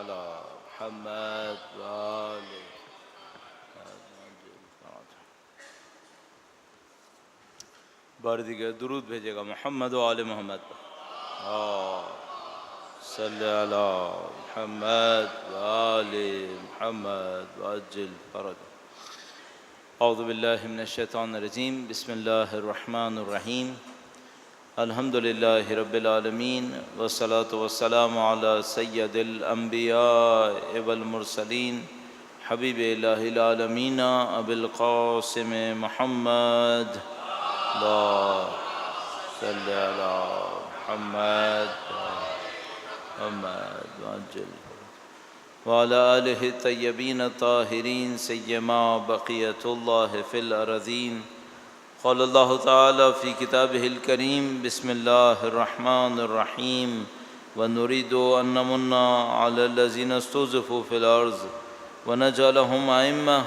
على محمد وآل بار دیگر درود بھیجے گا محمد و آل محمد صلی علی محمد و آل محمد وعجل فرج. اعوذ باللہ من الشیطان الرجیم. بسم اللہ الرحمن الرحیم. الحمد للہ رب العالمین والصلاة والسلام علی سید الانبیاء والمرسلین حبیب الہ العالمین ابی القاسم محمد اللہ صلی علی محمد وعجل وعلی آلہ الطیبین الطاہرین سیما بقیت اللہ فی الارضین. قال اللہ تعالی فی کتابہ الکریم بسم اللہ الرحمن الرحیم ونريد أن نمن على الذين استضعفوا في الأرض ونجعلهم أئمة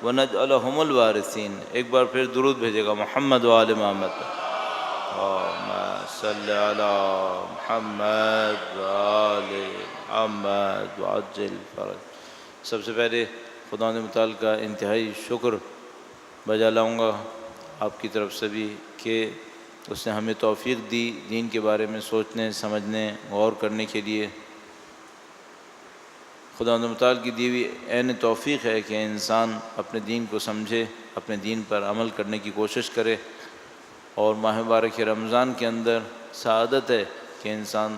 ونجعلهم الوارثين. ایک بار پھر درود بھیجے گا محمد و آل محمد. اللہم صلی علی محمد و آل محمد وعجل فرج. سب سے پہلے خدا متعال کا انتہائی شکر بجا لاؤں گا آپ کی طرف سے بھی کہ اس نے ہمیں توفیق دی دین کے بارے میں سوچنے سمجھنے غور کرنے کے لیے. خدا متعال کی دی ہوئی عین توفیق ہے کہ انسان اپنے دین کو سمجھے، اپنے دین پر عمل کرنے کی کوشش کرے. اور ماہ مبارک رمضان کے اندر سعادت ہے کہ انسان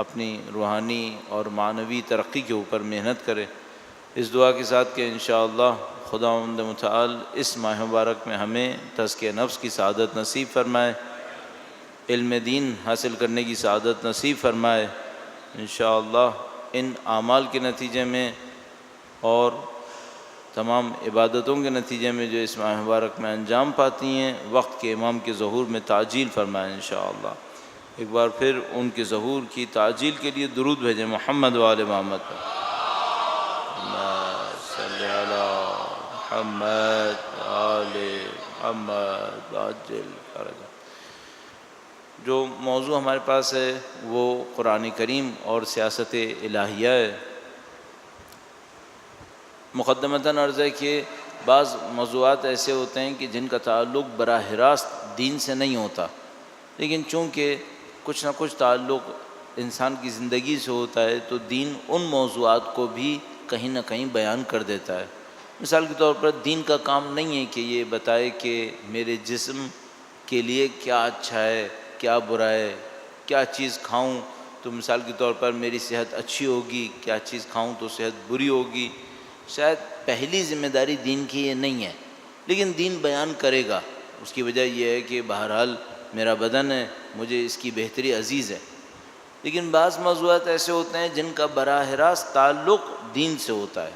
اپنی روحانی اور معنوی ترقی کے اوپر محنت کرے. اس دعا کے ساتھ کہ انشاءاللہ خداوند متعال اس ماہ مبارک میں ہمیں تزکیہ نفس کی سعادت نصیب فرمائے، علم دین حاصل کرنے کی سعادت نصیب فرمائے. انشاءاللہ ان اعمال کے نتیجے میں اور تمام عبادتوں کے نتیجے میں جو اس ماہ مبارک میں انجام پاتی ہیں وقت کے امام کے ظہور میں تعجیل فرمائے انشاءاللہ. ایک بار پھر ان کے ظہور کی تعجیل کے لیے درود بھیجیں محمد و آل محمد پر. صلی علی محمد آل محمد وعجل فرج. جو موضوع ہمارے پاس ہے وہ قرآن کریم اور سیاست الہیہ ہے. مقدمتاً عرض ہے کہ بعض موضوعات ایسے ہوتے ہیں کہ جن کا تعلق براہ راست دین سے نہیں ہوتا، لیکن چونکہ کچھ نہ کچھ تعلق انسان کی زندگی سے ہوتا ہے تو دین ان موضوعات کو بھی کہیں نہ کہیں بیان کر دیتا ہے. مثال کے طور پر دین کا کام نہیں ہے کہ یہ بتائے کہ میرے جسم کے لیے کیا اچھا ہے کیا برا ہے، کیا چیز کھاؤں تو مثال کے طور پر میری صحت اچھی ہوگی، کیا چیز کھاؤں تو صحت بری ہوگی. شاید پہلی ذمہ داری دین کی یہ نہیں ہے، لیکن دین بیان کرے گا. اس کی وجہ یہ ہے کہ بہرحال میرا بدن ہے، مجھے اس کی بہتری عزیز ہے. لیکن بعض موضوعات ایسے ہوتے ہیں جن کا براہ راست تعلق دین سے ہوتا ہے.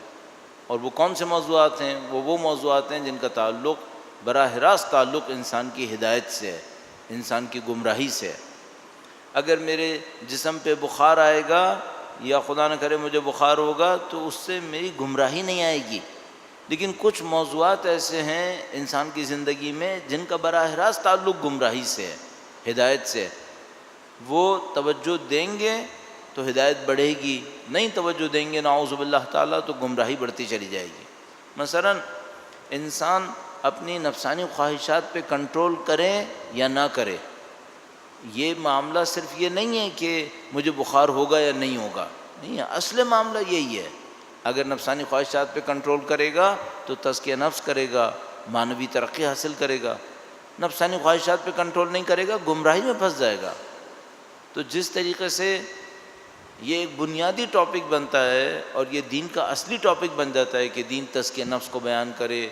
اور وہ کون سے موضوعات ہیں؟ وہ موضوعات ہیں جن کا تعلق براہ راست تعلق انسان کی ہدایت سے ہے، انسان کی گمراہی سے ہے. اگر میرے جسم پہ بخار آئے گا یا خدا نہ کرے مجھے بخار ہوگا تو اس سے میری گمراہی نہیں آئے گی. لیکن کچھ موضوعات ایسے ہیں انسان کی زندگی میں جن کا براہ راست تعلق گمراہی سے ہے، ہدایت سے ہے. وہ توجہ دیں گے تو ہدایت بڑھے گی، نہیں توجہ دیں گے نعوذ باللہ تعالیٰ تو گمراہی بڑھتی چلی جائے گی. مثلا انسان اپنی نفسانی خواہشات پہ کنٹرول کرے یا نہ کرے، یہ معاملہ صرف یہ نہیں ہے کہ مجھے بخار ہوگا یا نہیں ہوگا، نہیں ہے. اصل معاملہ یہی ہے. اگر نفسانی خواہشات پہ کنٹرول کرے گا تو تزکیہ نفس کرے گا، معنوی ترقی حاصل کرے گا. نفسانی خواہشات پہ کنٹرول نہیں کرے گا، گمراہی میں پھنس جائے گا. تو جس طریقے سے یہ ایک بنیادی ٹاپک بنتا ہے اور یہ دین کا اصلی ٹاپک بن جاتا ہے کہ دین تزکیہ نفس کو بیان کرے،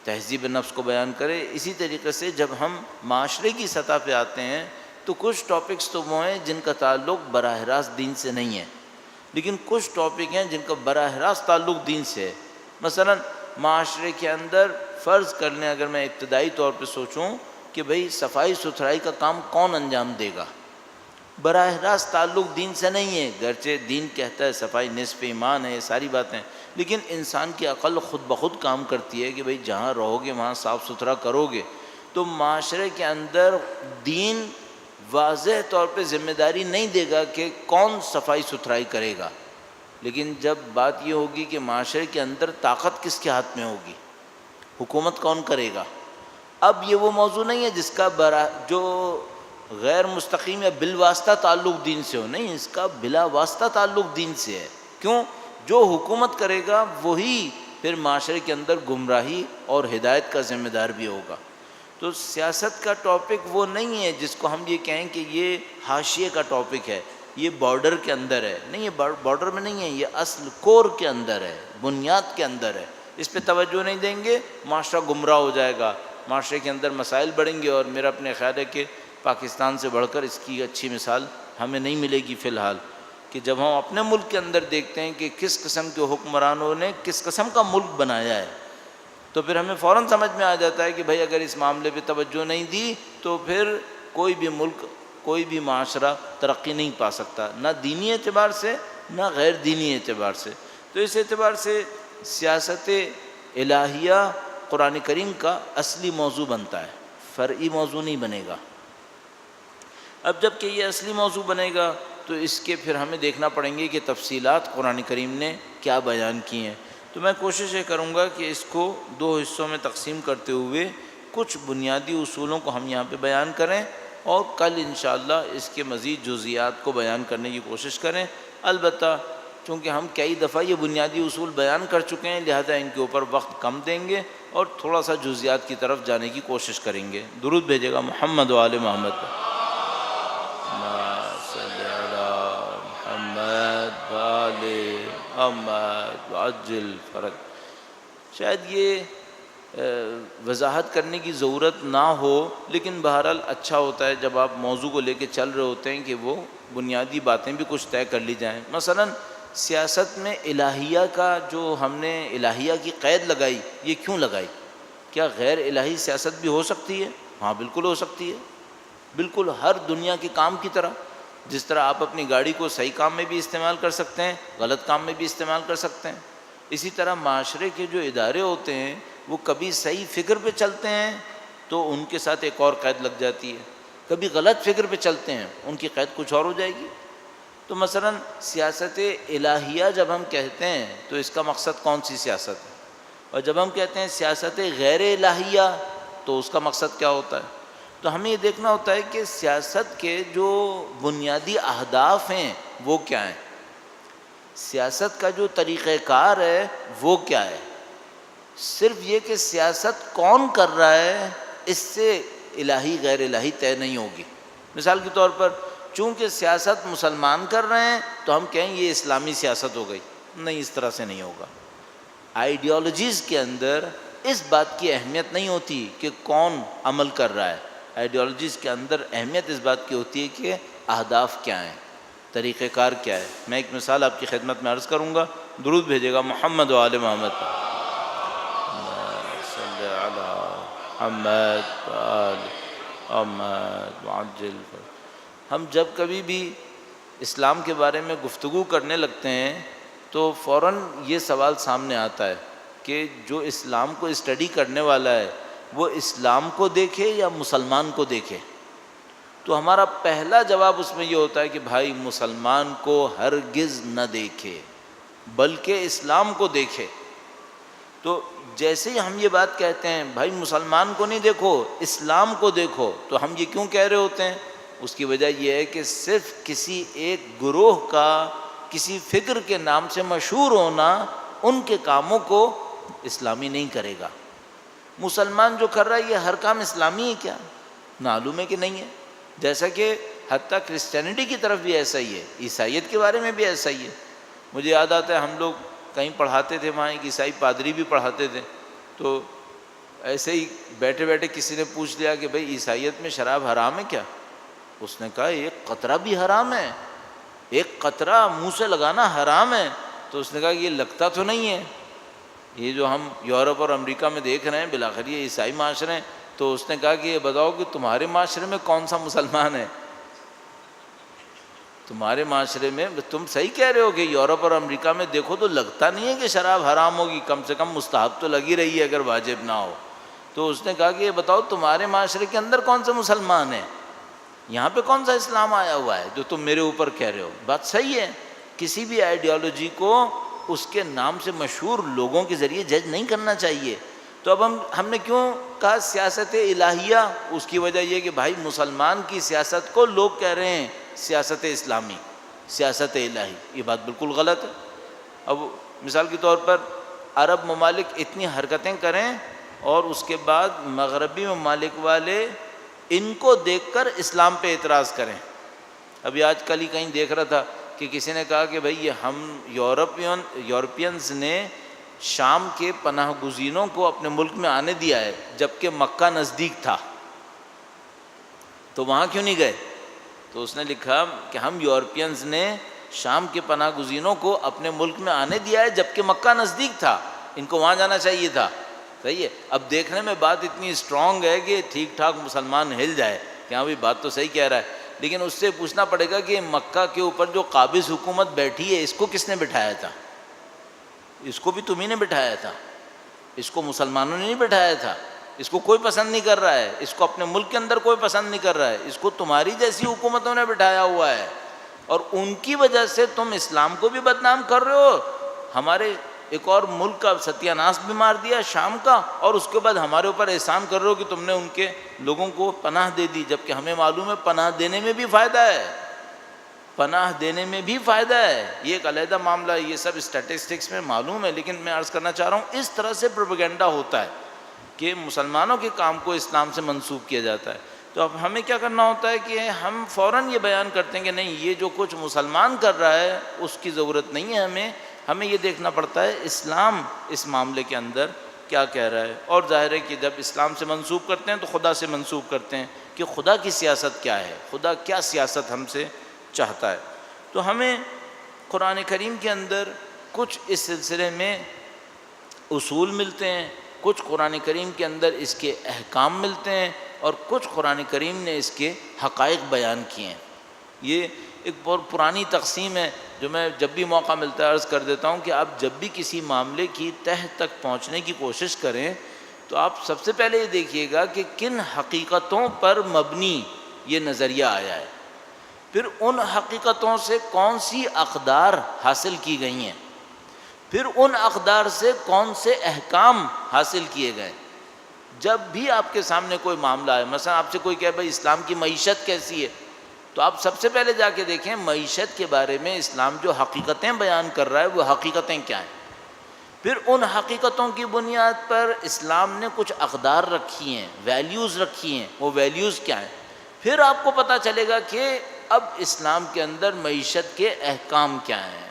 تہذیب نفس کو بیان کرے، اسی طریقے سے جب ہم معاشرے کی سطح پہ آتے ہیں تو کچھ ٹاپکس تو وہ ہیں جن کا تعلق براہ راست دین سے نہیں ہے، لیکن کچھ ٹاپک ہیں جن کا براہ راست تعلق دین سے ہے. مثلا معاشرے کے اندر فرض کر لیں، اگر میں ابتدائی طور پہ سوچوں کہ بھئی صفائی ستھرائی کا کام کون انجام دے گا، براہ راست تعلق دین سے نہیں ہے. گرچہ دین کہتا ہے صفائی نصف ایمان ہے، یہ ساری باتیں، لیکن انسان کی عقل خود بخود کام کرتی ہے کہ بھئی جہاں رہو گے وہاں صاف ستھرا کرو گے. تو معاشرے کے اندر دین واضح طور پہ ذمہ داری نہیں دے گا کہ کون صفائی ستھرائی کرے گا، لیکن جب بات یہ ہوگی کہ معاشرے کے اندر طاقت کس کے ہاتھ میں ہوگی، حکومت کون کرے گا، اب یہ وہ موضوع نہیں ہے جس کا جو غیر مستقیم یا بالواسطہ تعلق دین سے ہو، نہیں، اس کا بلا واسطہ تعلق دین سے ہے۔ کیوں؟ جو حکومت کرے گا وہی پھر معاشرے کے اندر گمراہی اور ہدایت کا ذمہ دار بھی ہوگا۔ تو سیاست کا ٹاپک وہ نہیں ہے جس کو ہم یہ کہیں کہ یہ حاشیے کا ٹاپک ہے، یہ بارڈر کے اندر ہے، نہیں، یہ بارڈر میں نہیں ہے، یہ اصل کور کے اندر ہے، بنیاد کے اندر ہے۔ اس پہ توجہ نہیں دیں گے معاشرہ گمراہ ہو جائے گا، معاشرے کے اندر مسائل بڑھیں گے، اور میرا اپنے خیال ہے کہ پاکستان سے بڑھ کر اس کی اچھی مثال ہمیں نہیں ملے گی فی الحال، کہ جب ہم اپنے ملک کے اندر دیکھتے ہیں کہ کس قسم کے حکمرانوں نے کس قسم کا ملک بنایا ہے، تو پھر ہمیں فوراً سمجھ میں آ جاتا ہے کہ بھائی اگر اس معاملے پہ توجہ نہیں دی تو پھر کوئی بھی ملک، کوئی بھی معاشرہ ترقی نہیں پا سکتا، نہ دینی اعتبار سے نہ غیر دینی اعتبار سے۔ تو اس اعتبار سے سیاست الہیہ قرآن کریم کا اصلی موضوع بنتا ہے، فرعی موضوع نہیں بنے گا۔ اب جب کہ یہ اصلی موضوع بنے گا تو اس کے پھر ہمیں دیکھنا پڑیں گے کہ تفصیلات قرآن کریم نے کیا بیان کی ہیں۔ تو میں کوشش یہ کروں گا کہ اس کو دو حصوں میں تقسیم کرتے ہوئے کچھ بنیادی اصولوں کو ہم یہاں پہ بیان کریں، اور کل انشاءاللہ اس کے مزید جزئیات کو بیان کرنے کی کوشش کریں۔ البتہ چونکہ ہم کئی دفعہ یہ بنیادی اصول بیان کر چکے ہیں، لہذا ان کے اوپر وقت کم دیں گے اور تھوڑا سا جزئیات کی طرف جانے کی کوشش کریں گے۔ درود بھیجے گا محمد و آل محمد پر۔ عجل فرج۔ شاید یہ وضاحت کرنے کی ضرورت نہ ہو، لیکن بہرحال اچھا ہوتا ہے جب آپ موضوع کو لے کے چل رہے ہوتے ہیں کہ وہ بنیادی باتیں بھی کچھ طے کر لی جائیں۔ مثلا سیاست میں الہیہ کا جو ہم نے الہیہ کی قید لگائی، یہ کیوں لگائی؟ کیا غیر الہی سیاست بھی ہو سکتی ہے؟ ہاں بالکل ہو سکتی ہے، بالکل ہر دنیا کے کام کی طرح۔ جس طرح آپ اپنی گاڑی کو صحیح کام میں بھی استعمال کر سکتے ہیں، غلط کام میں بھی استعمال کر سکتے ہیں، اسی طرح معاشرے کے جو ادارے ہوتے ہیں وہ کبھی صحیح فکر پہ چلتے ہیں تو ان کے ساتھ ایک اور قید لگ جاتی ہے، کبھی غلط فکر پہ چلتے ہیں ان کی قید کچھ اور ہو جائے گی۔ تو مثلا سیاست الہیہ جب ہم کہتے ہیں تو اس کا مقصد کون سی سیاست ہے، اور جب ہم کہتے ہیں سیاست غیر الہیہ تو اس کا مقصد کیا ہوتا ہے؟ تو ہمیں یہ دیکھنا ہوتا ہے کہ سیاست کے جو بنیادی اہداف ہیں وہ کیا ہیں، سیاست کا جو طریقہ کار ہے وہ کیا ہے۔ صرف یہ کہ سیاست کون کر رہا ہے اس سے الہی غیر الہی طے نہیں ہوگی۔ مثال کے طور پر چونکہ سیاست مسلمان کر رہے ہیں تو ہم کہیں یہ اسلامی سیاست ہو گئی، نہیں، اس طرح سے نہیں ہوگا۔ آئیڈیالوجیز کے اندر اس بات کی اہمیت نہیں ہوتی کہ کون عمل کر رہا ہے، آئیڈیالوجیز کے اندر اہمیت اس بات کی ہوتی ہے کہ اہداف کیا ہیں، طریقہ کار کیا ہے۔ میں ایک مثال آپ کی خدمت میں عرض کروں گا، درود بھیجے گا محمد و آل محمد پر۔ صلی علی محمد و آل محمد وعجل۔ ہم جب کبھی بھی اسلام کے بارے میں گفتگو کرنے لگتے ہیں تو فوراً یہ سوال سامنے آتا ہے کہ جو اسلام کو اسٹڈی کرنے والا ہے وہ اسلام کو دیکھے یا مسلمان کو دیکھے؟ تو ہمارا پہلا جواب اس میں یہ ہوتا ہے کہ بھائی مسلمان کو ہرگز نہ دیکھے بلکہ اسلام کو دیکھے۔ تو جیسے ہی ہم یہ بات کہتے ہیں بھائی مسلمان کو نہیں دیکھو اسلام کو دیکھو، تو ہم یہ کیوں کہہ رہے ہوتے ہیں؟ اس کی وجہ یہ ہے کہ صرف کسی ایک گروہ کا کسی فکر کے نام سے مشہور ہونا ان کے کاموں کو اسلامی نہیں کرے گا۔ مسلمان جو کر رہا ہے یہ ہر کام اسلامی ہے کیا؟ معلوم ہے کہ نہیں ہے۔ جیسا کہ حتیٰ کرسچینٹی کی طرف بھی ایسا ہی ہے، عیسائیت کے بارے میں بھی ایسا ہی ہے۔ مجھے یاد آتا ہے ہم لوگ کہیں پڑھاتے تھے، وہاں ایک عیسائی پادری بھی پڑھاتے تھے، تو ایسے ہی بیٹھے بیٹھے کسی نے پوچھ لیا کہ بھئی عیسائیت میں شراب حرام ہے کیا؟ اس نے کہا ایک قطرہ بھی حرام ہے، ایک قطرہ منہ سے لگانا حرام ہے۔ تو اس نے کہا یہ لگتا تو نہیں ہے، یہ جو ہم یورپ اور امریکہ میں دیکھ رہے ہیں بالآخر یہ عیسائی معاشرے ہیں۔ تو اس نے کہا کہ یہ بتاؤ کہ تمہارے معاشرے میں کون سا مسلمان ہے؟ تمہارے معاشرے میں تم صحیح کہہ رہے ہو کہ یورپ اور امریکہ میں دیکھو تو لگتا نہیں ہے کہ شراب حرام ہوگی، کم سے کم مستحب تو لگی رہی ہے اگر واجب نہ ہو۔ تو اس نے کہا کہ یہ بتاؤ تمہارے معاشرے کے اندر کون سے مسلمان ہیں؟ یہاں پہ کون سا اسلام آیا ہوا ہے جو تم میرے اوپر کہہ رہے ہو؟ بات صحیح ہے، کسی بھی آئیڈیالوجی کو اس کے نام سے مشہور لوگوں کے ذریعے جج نہیں کرنا چاہیے۔ تو اب ہم نے کیوں کہا سیاست الہیہ؟ اس کی وجہ یہ کہ بھائی مسلمان کی سیاست کو لوگ کہہ رہے ہیں سیاست اسلامی، سیاست الہی، یہ بات بالکل غلط ہے۔ اب مثال کے طور پر عرب ممالک اتنی حرکتیں کریں اور اس کے بعد مغربی ممالک والے ان کو دیکھ کر اسلام پہ اعتراض کریں۔ ابھی آج کل ہی کہیں دیکھ رہا تھا کہ کسی نے کہا کہ بھئی یہ ہم یورپینز نے شام کے پناہ گزینوں کو اپنے ملک میں آنے دیا ہے جبکہ مکہ نزدیک تھا، تو وہاں کیوں نہیں گئے؟ تو اس نے لکھا کہ ہم یورپینز نے شام کے پناہ گزینوں کو اپنے ملک میں آنے دیا ہے جبکہ مکہ نزدیک تھا، ان کو وہاں جانا چاہیے تھا۔ صحیح ہے، اب دیکھنے میں بات اتنی اسٹرانگ ہے کہ ٹھیک ٹھاک مسلمان ہل جائے کہ ہاں بھی بات تو صحیح کہہ رہا ہے، لیکن اس سے پوچھنا پڑے گا کہ مکہ کے اوپر جو قابض حکومت بیٹھی ہے اس کو کس نے بٹھایا تھا؟ اس کو بھی تمہیں نے بٹھایا تھا، اس کو مسلمانوں نے نہیں بٹھایا تھا، اس کو کوئی پسند نہیں کر رہا ہے، اس کو اپنے ملک کے اندر کوئی پسند نہیں کر رہا ہے، اس کو تمہاری جیسی حکومتوں نے بٹھایا ہوا ہے، اور ان کی وجہ سے تم اسلام کو بھی بدنام کر رہے ہو، ہمارے ایک اور ملک کا ستیہ ناش بھی مار دیا شام کا، اور اس کے بعد ہمارے اوپر احسان کر رہے ہو کہ تم نے ان کے لوگوں کو پناہ دے دی، جبکہ ہمیں معلوم ہے پناہ دینے میں بھی فائدہ ہے، پناہ دینے میں بھی فائدہ ہے، یہ ایک علیحدہ معاملہ ہے، یہ سب اسٹیٹسٹکس میں معلوم ہے، لیکن میں عرض کرنا چاہ رہا ہوں اس طرح سے پروپیگنڈا ہوتا ہے کہ مسلمانوں کے کام کو اسلام سے منسوب کیا جاتا ہے۔ تو اب ہمیں کیا کرنا ہوتا ہے کہ ہم فوراً یہ بیان کرتے ہیں کہ نہیں، یہ جو کچھ مسلمان کر رہا ہے اس کی ضرورت نہیں ہے، ہمیں یہ دیکھنا پڑتا ہے اسلام اس معاملے کے اندر کیا کہہ رہا ہے، اور ظاہر ہے کہ جب اسلام سے منسوب کرتے ہیں تو خدا سے منسوب کرتے ہیں کہ خدا کی سیاست کیا ہے، خدا کیا سیاست ہم سے چاہتا ہے۔ تو ہمیں قرآن کریم کے اندر کچھ اس سلسلے میں اصول ملتے ہیں، کچھ قرآن کریم کے اندر اس کے احکام ملتے ہیں، اور کچھ قرآن کریم نے اس کے حقائق بیان کیے ہیں۔ یہ ایک بہت پرانی تقسیم ہے جو میں جب بھی موقع ملتا ہے عرض کر دیتا ہوں کہ آپ جب بھی کسی معاملے کی تہ تک پہنچنے کی کوشش کریں تو آپ سب سے پہلے یہ دیکھیے گا کہ کن حقیقتوں پر مبنی یہ نظریہ آیا ہے، پھر ان حقیقتوں سے کون سی اقدار حاصل کی گئی ہیں، پھر ان اقدار سے کون سے احکام حاصل کیے گئے۔ جب بھی آپ کے سامنے کوئی معاملہ ہے، مثلا آپ سے کوئی کہے بھائی اسلام کی معیشت کیسی ہے، تو آپ سب سے پہلے جا کے دیکھیں معیشت کے بارے میں اسلام جو حقیقتیں بیان کر رہا ہے وہ حقیقتیں کیا ہیں، پھر ان حقیقتوں کی بنیاد پر اسلام نے کچھ اقدار رکھی ہیں، ویلیوز رکھی ہیں، وہ ویلیوز کیا ہیں، پھر آپ کو پتہ چلے گا کہ اب اسلام کے اندر معیشت کے احکام کیا ہیں۔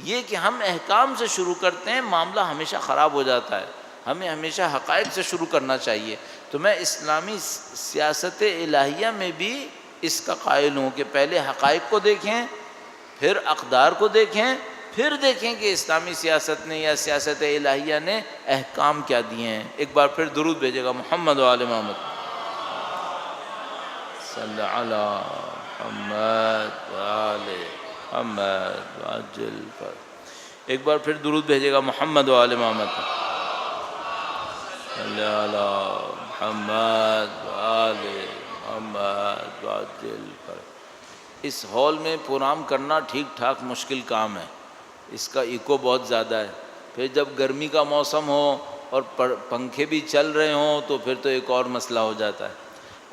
یہ کہ ہم احکام سے شروع کرتے ہیں معاملہ ہمیشہ خراب ہو جاتا ہے، ہمیں ہمیشہ حقائق سے شروع کرنا چاہیے۔ تو میں اسلامی سیاست الہیہ میں بھی اس کا قائل ہوں کہ پہلے حقائق کو دیکھیں، پھر اقدار کو دیکھیں، پھر دیکھیں کہ اسلامی سیاست نے یا سیاست الہیہ نے احکام کیا دیے ہیں۔ ایک بار پھر درود بھیجے گا محمد و آل محمد، صلی علی محمد و آل محمد وعجل فرج۔ ایک بار پھر درود بھیجے گا محمد و آل محمد، صلی علی محمد و آل محمد وعجل فرج۔ اس ہال میں پروگرام کرنا ٹھیک ٹھاک مشکل کام ہے، اس کا ایکو بہت زیادہ ہے، پھر جب گرمی کا موسم ہو اور پنکھے بھی چل رہے ہوں تو پھر تو ایک اور مسئلہ ہو جاتا ہے،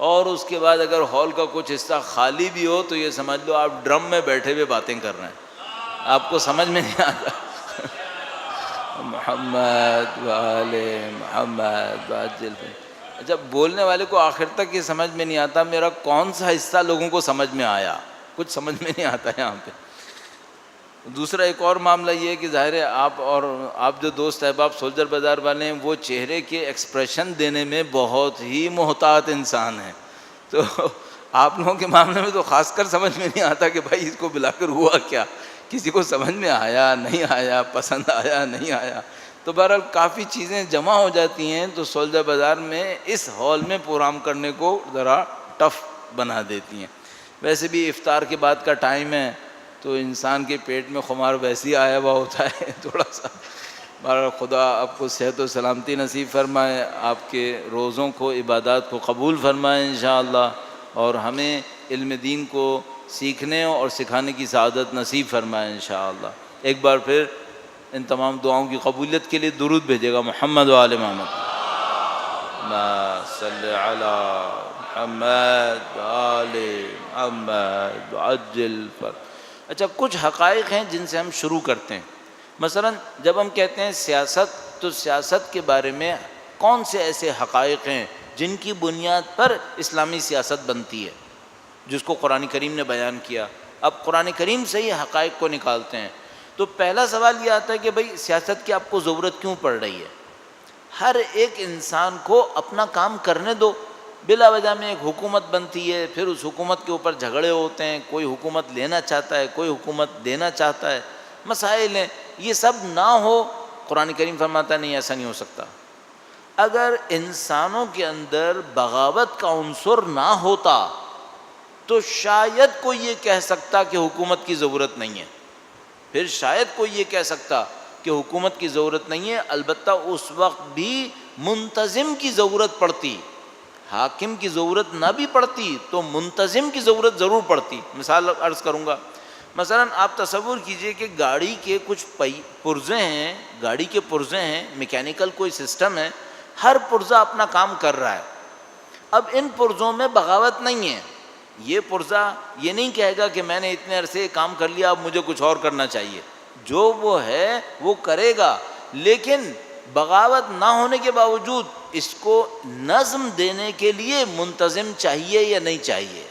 اور اس کے بعد اگر ہال کا کچھ حصہ خالی بھی ہو تو یہ سمجھ لو آپ ڈرم میں بیٹھے ہوئے باتیں کر رہے ہیں، آپ کو سمجھ میں نہیں آتا۔ محمد وآل محمد وعجل فرج۔ جب بولنے والے کو آخر تک یہ سمجھ میں نہیں آتا میرا کون سا حصہ لوگوں کو سمجھ میں آیا، کچھ سمجھ میں نہیں آتا یہاں پہ۔ دوسرا ایک اور معاملہ یہ ہے کہ ظاہر ہے آپ جو دوست احباب سولجر بازار والے ہیں وہ چہرے کے ایکسپریشن دینے میں بہت ہی محتاط انسان ہیں، تو آپ لوگوں کے معاملے میں تو خاص کر سمجھ میں نہیں آتا کہ بھائی اس کو بلا کر ہوا کیا، کسی کو سمجھ میں آیا نہیں آیا، پسند آیا نہیں آیا، تو بہرحال کافی چیزیں جمع ہو جاتی ہیں تو سولجر بازار میں اس ہال میں پروگرام کرنے کو ذرا ٹف بنا دیتی ہیں۔ ویسے بھی افطار کے بعد کا ٹائم ہے تو انسان کے پیٹ میں خمار ویسے ہی آیا ہوا ہوتا ہے تھوڑا سا۔ بہرحال خدا آپ کو صحت و سلامتی نصیب فرمائے، آپ کے روزوں کو عبادات کو قبول فرمائے انشاءاللہ، اور ہمیں علم دین کو سیکھنے اور سکھانے کی سعادت نصیب فرمائے انشاءاللہ۔ ایک بار پھر ان تمام دعاؤں کی قبولیت کے لیے درود بھیجے گا محمد و آل محمد۔ اللہم صلی علی محمد و آل محمد وعجل فرج۔ اچھا، کچھ حقائق ہیں جن سے ہم شروع کرتے ہیں۔ مثلا جب ہم کہتے ہیں سیاست، تو سیاست کے بارے میں کون سے ایسے حقائق ہیں جن کی بنیاد پر اسلامی سیاست بنتی ہے، جس کو قرآن کریم نے بیان کیا۔ اب قرآن کریم سے ہی حقائق کو نکالتے ہیں، تو پہلا سوال یہ آتا ہے کہ بھئی سیاست کی آپ کو ضرورت کیوں پڑ رہی ہے؟ ہر ایک انسان کو اپنا کام کرنے دو۔ بلا وجہ میں ایک حکومت بنتی ہے، پھر اس حکومت کے اوپر جھگڑے ہوتے ہیں، کوئی حکومت لینا چاہتا ہے، کوئی حکومت دینا چاہتا ہے، مسائل ہیں۔ یہ سب نہ ہو، قرآن کریم فرماتا ہے نہیں، ایسا نہیں ہو سکتا۔ اگر انسانوں کے اندر بغاوت کا عنصر نہ ہوتا تو شاید کوئی یہ کہہ سکتا کہ حکومت کی ضرورت نہیں ہے، پھر شاید کوئی یہ کہہ سکتا کہ حکومت کی ضرورت نہیں ہے۔ البتہ اس وقت بھی منتظم کی ضرورت پڑتی، حاکم کی ضرورت نہ بھی پڑتی تو منتظم کی ضرورت ضرور پڑتی۔ مثال عرض کروں گا، مثلا آپ تصور کیجئے کہ گاڑی کے کچھ پرزے ہیں، گاڑی کے پرزے ہیں، میکینیکل کوئی سسٹم ہے، ہر پرزہ اپنا کام کر رہا ہے۔ اب ان پرزوں میں بغاوت نہیں ہے، یہ پرزہ یہ نہیں کہے گا کہ میں نے اتنے عرصے کام کر لیا، اب مجھے کچھ اور کرنا چاہیے۔ جو وہ ہے وہ کرے گا، لیکن بغاوت نہ ہونے کے باوجود اس کو نظم دینے کے لیے منتظم چاہیے یا نہیں چاہیے؟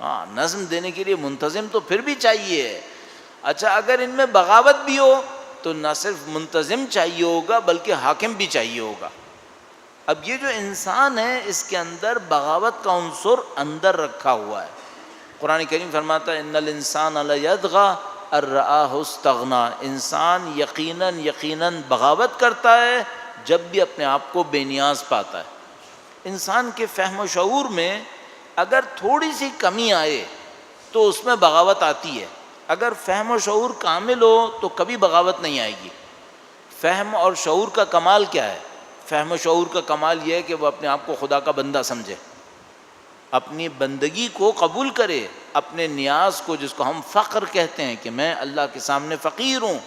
ہاں، نظم دینے کے لیے منتظم تو پھر بھی چاہیے۔ اچھا، اگر ان میں بغاوت بھی ہو تو نہ صرف منتظم چاہیے ہوگا بلکہ حاکم بھی چاہیے ہوگا۔ اب یہ جو انسان ہے اس کے اندر بغاوت کا عنصر اندر رکھا ہوا ہے۔ قرآن کریم فرماتا ہے ان الانسان لیطغی ان رآہ استغنی، انسان یقیناً بغاوت کرتا ہے جب بھی اپنے آپ کو بے نیاز پاتا ہے۔ انسان کے فہم و شعور میں اگر تھوڑی سی کمی آئے تو اس میں بغاوت آتی ہے۔ اگر فہم و شعور کامل ہو تو کبھی بغاوت نہیں آئے گی۔ فہم اور شعور کا کمال کیا ہے؟ فہم و شعور کا کمال یہ ہے کہ وہ اپنے آپ کو خدا کا بندہ سمجھے، اپنی بندگی کو قبول کرے، اپنے نیاز کو، جس کو ہم فقر کہتے ہیں کہ میں اللہ کے سامنے فقیر ہوں،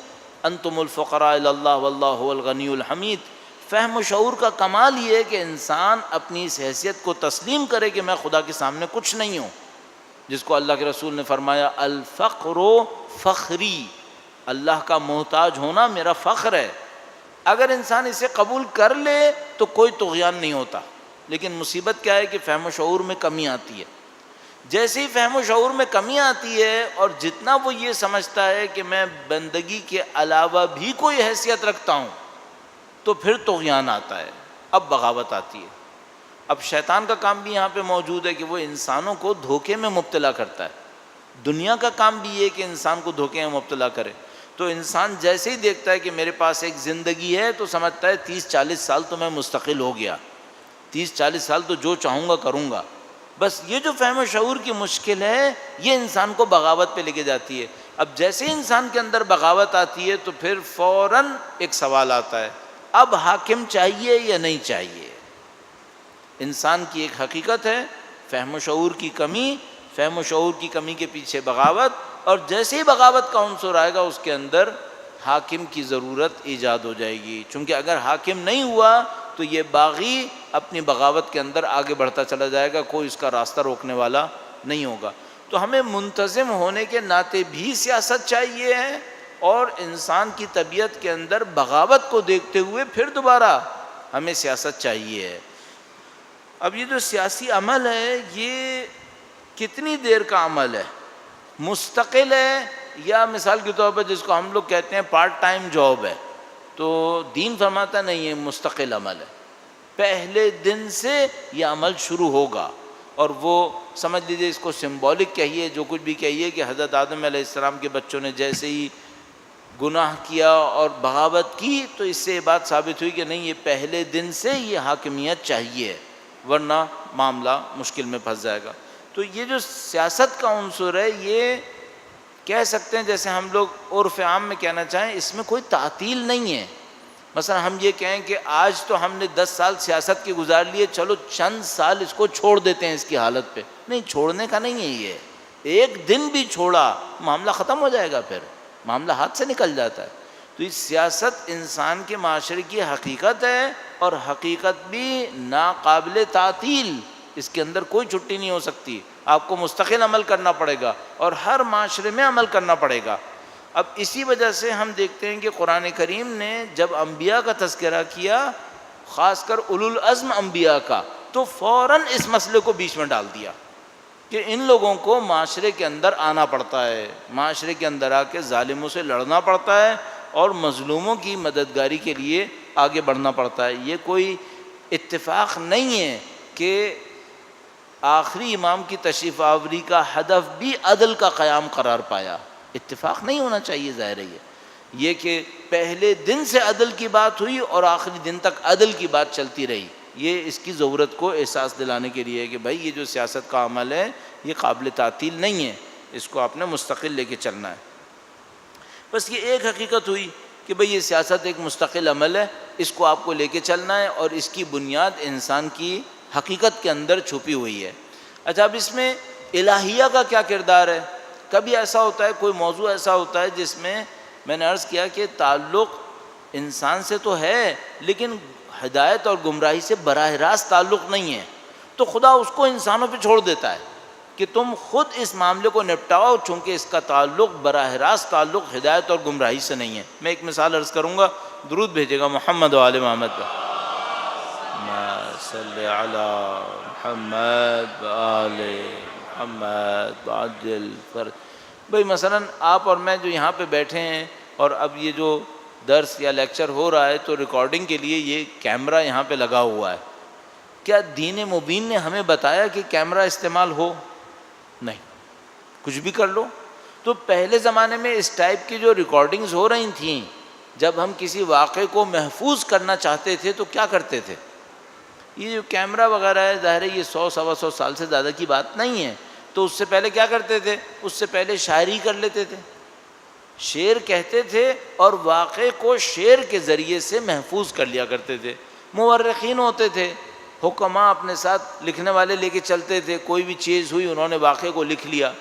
انتم الفقراء الی اللہ واللہ هو الغنی الحمید۔ فہم و شعور کا کمال یہ ہے کہ انسان اپنی اس حیثیت کو تسلیم کرے کہ میں خدا کے سامنے کچھ نہیں ہوں، جس کو اللہ کے رسول نے فرمایا الفقر فخری، اللہ کا محتاج ہونا میرا فخر ہے۔ اگر انسان اسے قبول کر لے تو کوئی طغیان نہیں ہوتا، لیکن مصیبت کیا ہے کہ فہم و شعور میں کمی آتی ہے۔ جیسے ہی فہم و شعور میں کمی آتی ہے اور جتنا وہ یہ سمجھتا ہے کہ میں بندگی کے علاوہ بھی کوئی حیثیت رکھتا ہوں تو پھر طغیان آتا ہے، اب بغاوت آتی ہے۔ اب شیطان کا کام بھی یہاں پہ موجود ہے کہ وہ انسانوں کو دھوکے میں مبتلا کرتا ہے۔ دنیا کا کام بھی یہ کہ انسان کو دھوکے میں مبتلا کرے۔ تو انسان جیسے ہی دیکھتا ہے کہ میرے پاس ایک زندگی ہے تو سمجھتا ہے 30-40 سال تو میں مستقل ہو گیا، 30-40 سال تو جو چاہوں گا کروں گا۔ بس یہ جو فہم و شعور کی مشکل ہے یہ انسان کو بغاوت پہ لے کے جاتی ہے۔ اب جیسے انسان کے اندر بغاوت آتی ہے تو پھر فوراً ایک سوال آتا ہے، اب حاکم چاہیے یا نہیں چاہیے؟ انسان کی ایک حقیقت ہے فہم و شعور کی کمی، فہم و شعور کی کمی کے پیچھے بغاوت، اور جیسے ہی بغاوت کا عنصر آئے گا اس کے اندر حاکم کی ضرورت ایجاد ہو جائے گی، چونکہ اگر حاکم نہیں ہوا تو یہ باغی اپنی بغاوت کے اندر آگے بڑھتا چلا جائے گا، کوئی اس کا راستہ روکنے والا نہیں ہوگا۔ تو ہمیں منتظم ہونے کے ناطے بھی سیاست چاہیے ہے، اور انسان کی طبیعت کے اندر بغاوت کو دیکھتے ہوئے پھر دوبارہ ہمیں سیاست چاہیے ہے۔ اب یہ جو سیاسی عمل ہے یہ کتنی دیر کا عمل ہے؟ مستقل ہے یا مثال کے طور پر جس کو ہم لوگ کہتے ہیں پارٹ ٹائم جاب ہے؟ تو دین فرماتا نہیں ہے مستقل عمل ہے، پہلے دن سے یہ عمل شروع ہوگا۔ اور وہ سمجھ لیجیے، اس کو سمبولک کہیے، جو کچھ بھی کہیے، کہ حضرت آدم علیہ السلام کے بچوں نے جیسے ہی گناہ کیا اور بغاوت کی تو اس سے یہ بات ثابت ہوئی کہ نہیں، یہ پہلے دن سے یہ حاکمیت چاہیے، ورنہ معاملہ مشکل میں پھنس جائے گا۔ تو یہ جو سیاست کا عنصر ہے یہ کہہ سکتے ہیں جیسے ہم لوگ عرف عام میں کہنا چاہیں، اس میں کوئی تعطیل نہیں ہے، مثلا ہم یہ کہیں کہ آج تو ہم نے 10 سال سیاست کے گزار لیے، چلو چند سال اس کو چھوڑ دیتے ہیں اس کی حالت پہ. نہیں، چھوڑنے کا نہیں ہے یہ. ایک دن بھی چھوڑا معاملہ ختم ہو جائے گا، پھر معاملہ ہاتھ سے نکل جاتا ہے. تو اس سیاست انسان کے معاشرے کی حقیقت ہے، اور حقیقت بھی ناقابل تعطیل، اس کے اندر کوئی چھٹی نہیں ہو سکتی. آپ کو مستقل عمل کرنا پڑے گا اور ہر معاشرے میں عمل کرنا پڑے گا. اب اسی وجہ سے ہم دیکھتے ہیں کہ قرآن کریم نے جب انبیاء کا تذکرہ کیا، خاص کر اولو العزم انبیاء کا، تو فوراً اس مسئلے کو بیچ میں ڈال دیا کہ ان لوگوں کو معاشرے کے اندر آنا پڑتا ہے، معاشرے کے اندر آ کے ظالموں سے لڑنا پڑتا ہے اور مظلوموں کی مددگاری کے لیے آگے بڑھنا پڑتا ہے. یہ کوئی اتفاق نہیں ہے کہ آخری امام کی تشریف آوری کا ہدف بھی عدل کا قیام قرار پایا. اتفاق نہیں ہونا چاہیے. ظاہر ہے یہ کہ پہلے دن سے عدل کی بات ہوئی اور آخری دن تک عدل کی بات چلتی رہی، یہ اس کی ضرورت کو احساس دلانے کے لیے کہ بھائی یہ جو سیاست کا عمل ہے یہ قابل تعطیل نہیں ہے، اس کو آپ نے مستقل لے کے چلنا ہے. بس یہ ایک حقیقت ہوئی کہ بھئی یہ سیاست ایک مستقل عمل ہے، اس کو آپ کو لے کے چلنا ہے، اور اس کی بنیاد انسان کی حقیقت کے اندر چھپی ہوئی ہے. اچھا، اب اس میں الہیہ کا کیا کردار ہے؟ کبھی ایسا ہوتا ہے، کوئی موضوع ایسا ہوتا ہے جس میں نے عرض کیا کہ تعلق انسان سے تو ہے لیکن ہدایت اور گمراہی سے براہ راست تعلق نہیں ہے، تو خدا اس کو انسانوں پہ چھوڑ دیتا ہے کہ تم خود اس معاملے کو نپٹاؤ، چونکہ اس کا تعلق براہ راست تعلق ہدایت اور گمراہی سے نہیں ہے. میں ایک مثال عرض کروں گا، درود بھیجے گا محمد و آل محمد پہ. صلی علی محمد و آل محمد عجل فرج. بھئی مثلا آپ اور میں جو یہاں پہ بیٹھے ہیں، اور اب یہ جو درس یا لیکچر ہو رہا ہے تو ریکارڈنگ کے لیے یہ کیمرہ یہاں پہ لگا ہوا ہے. کیا دین مبین نے ہمیں بتایا کہ کیمرہ استعمال ہو؟ نہیں، کچھ بھی کر لو. تو پہلے زمانے میں اس ٹائپ کی جو ریکارڈنگز ہو رہی تھیں، جب ہم کسی واقعے کو محفوظ کرنا چاہتے تھے تو کیا کرتے تھے؟ یہ جو کیمرہ وغیرہ ہے، ظاہر ہے یہ 100-125 سال سے زیادہ کی بات نہیں ہے. تو اس سے پہلے کیا کرتے تھے؟ اس سے پہلے شاعری کر لیتے تھے، شعر کہتے تھے اور واقعے کو شعر کے ذریعے سے محفوظ کر لیا کرتے تھے. مورخین ہوتے تھے، حکماء اپنے ساتھ لکھنے والے لے کے چلتے تھے، کوئی بھی چیز ہوئی انہوں نے واقعے کو لکھ لیا.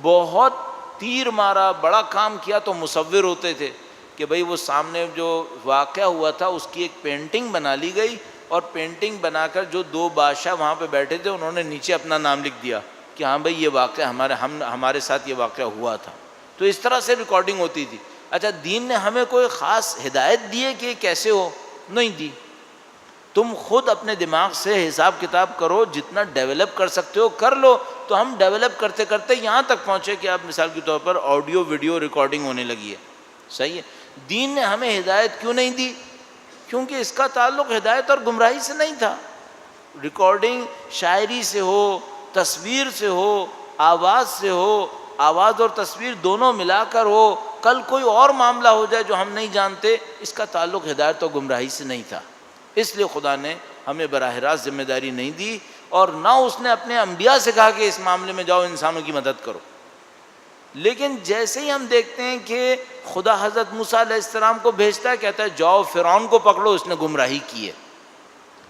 بہت تیر مارا، بڑا کام کیا تو مصور ہوتے تھے کہ بھئی وہ سامنے جو واقعہ ہوا تھا اس کی ایک پینٹنگ بنا لی گئی، اور پینٹنگ بنا کر جو 2 بادشاہ وہاں پہ بیٹھے تھے انہوں نے نیچے اپنا نام لکھ دیا کہ ہاں بھئی یہ واقعہ ہمارے ساتھ یہ واقعہ ہوا تھا. تو اس طرح سے ریکارڈنگ ہوتی تھی. اچھا، دین نے ہمیں کوئی خاص ہدایت دی ہے کہ کیسے ہو؟ نہیں دی. تم خود اپنے دماغ سے حساب کتاب کرو، جتنا ڈیولپ کر سکتے ہو کر لو. تو ہم ڈیولپ کرتے کرتے یہاں تک پہنچے کہ اب مثال کے طور پر آڈیو ویڈیو ریکارڈنگ ہونے لگی ہے. صحیح ہے. دین نے ہمیں ہدایت کیوں نہیں دی؟ کیونکہ اس کا تعلق ہدایت اور گمراہی سے نہیں تھا. ریکارڈنگ شاعری سے ہو، تصویر سے ہو، آواز سے ہو، آواز اور تصویر دونوں ملا کر ہو، کل کوئی اور معاملہ ہو جائے جو ہم نہیں جانتے، اس کا تعلق ہدایت اور گمراہی سے نہیں تھا. اس لیے خدا نے ہمیں براہ راست ذمہ داری نہیں دی، اور نہ اس نے اپنے انبیاء سے کہا کہ اس معاملے میں جاؤ انسانوں کی مدد کرو. لیکن جیسے ہی ہم دیکھتے ہیں کہ خدا حضرت موسیٰ علیہ السلام کو بھیجتا ہے، کہتا ہے جاؤ فرعون کو پکڑو، اس نے گمراہی کی ہے،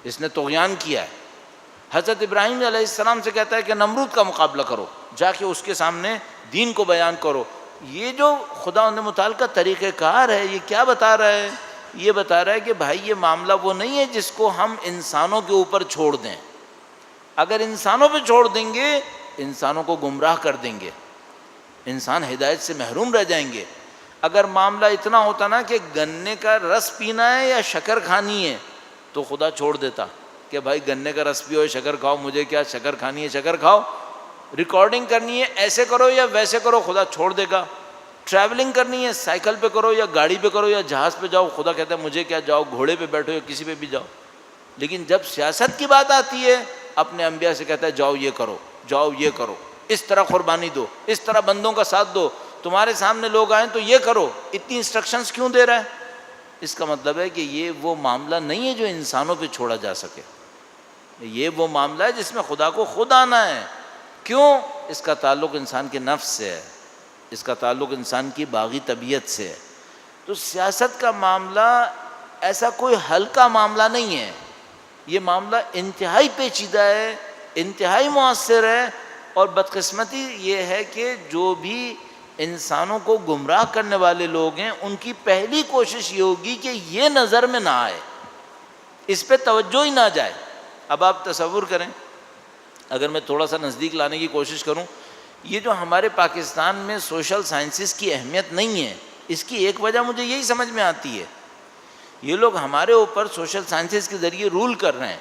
اس نے طغیان کیا ہے. حضرت ابراہیم علیہ السلام سے کہتا ہے کہ نمرود کا مقابلہ کرو، جا کے اس کے سامنے دین کو بیان کرو. یہ جو خدا نے متعلقہ طریقہ کار ہے، یہ کیا بتا رہا ہے؟ یہ بتا رہا ہے کہ بھائی یہ معاملہ وہ نہیں ہے جس کو ہم انسانوں کے اوپر چھوڑ دیں. اگر انسانوں پہ چھوڑ دیں گے، انسانوں کو گمراہ کر دیں گے، انسان ہدایت سے محروم رہ جائیں گے. اگر معاملہ اتنا ہوتا نا کہ گنے کا رس پینا ہے یا شکر کھانی ہے، تو خدا چھوڑ دیتا کہ بھائی گنے کا رس پیو یا شکر کھاؤ، مجھے کیا، شکر کھانی ہے شکر کھاؤ. ریکارڈنگ کرنی ہے ایسے کرو یا ویسے کرو، خدا چھوڑ دے گا. ٹریولنگ کرنی ہے سائیکل پہ کرو یا گاڑی پہ کرو یا جہاز پہ جاؤ، خدا کہتا ہے مجھے کیا، جاؤ گھوڑے پہ بیٹھو یا کسی پہ بھی جاؤ. لیکن جب سیاست کی بات آتی ہے، اپنے انبیاء سے کہتا ہے جاؤ یہ کرو، جاؤ یہ کرو، اس طرح قربانی دو، اس طرح بندوں کا ساتھ دو، تمہارے سامنے لوگ آئیں تو یہ کرو. اتنی انسٹرکشنز کیوں دے رہا ہے؟ اس کا مطلب ہے کہ یہ وہ معاملہ نہیں ہے جو انسانوں پہ چھوڑا جا سکے. یہ وہ معاملہ ہے جس میں خدا کو خود آنا ہے. کیوں؟ اس کا تعلق انسان کے نفس سے ہے، اس کا تعلق انسان کی باغی طبیعت سے ہے. تو سیاست کا معاملہ ایسا کوئی ہلکا معاملہ نہیں ہے، یہ معاملہ انتہائی پیچیدہ ہے، انتہائی مؤثر ہے، اور بدقسمتی یہ ہے کہ جو بھی انسانوں کو گمراہ کرنے والے لوگ ہیں ان کی پہلی کوشش یہ ہوگی کہ یہ نظر میں نہ آئے، اس پہ توجہ ہی نہ جائے۔ اب آپ تصور کریں، اگر میں تھوڑا سا نزدیک لانے کی کوشش کروں، یہ جو ہمارے پاکستان میں سوشل سائنسز کی اہمیت نہیں ہے، اس کی ایک وجہ مجھے یہی سمجھ میں آتی ہے، یہ لوگ ہمارے اوپر سوشل سائنسز کے ذریعے رول کر رہے ہیں،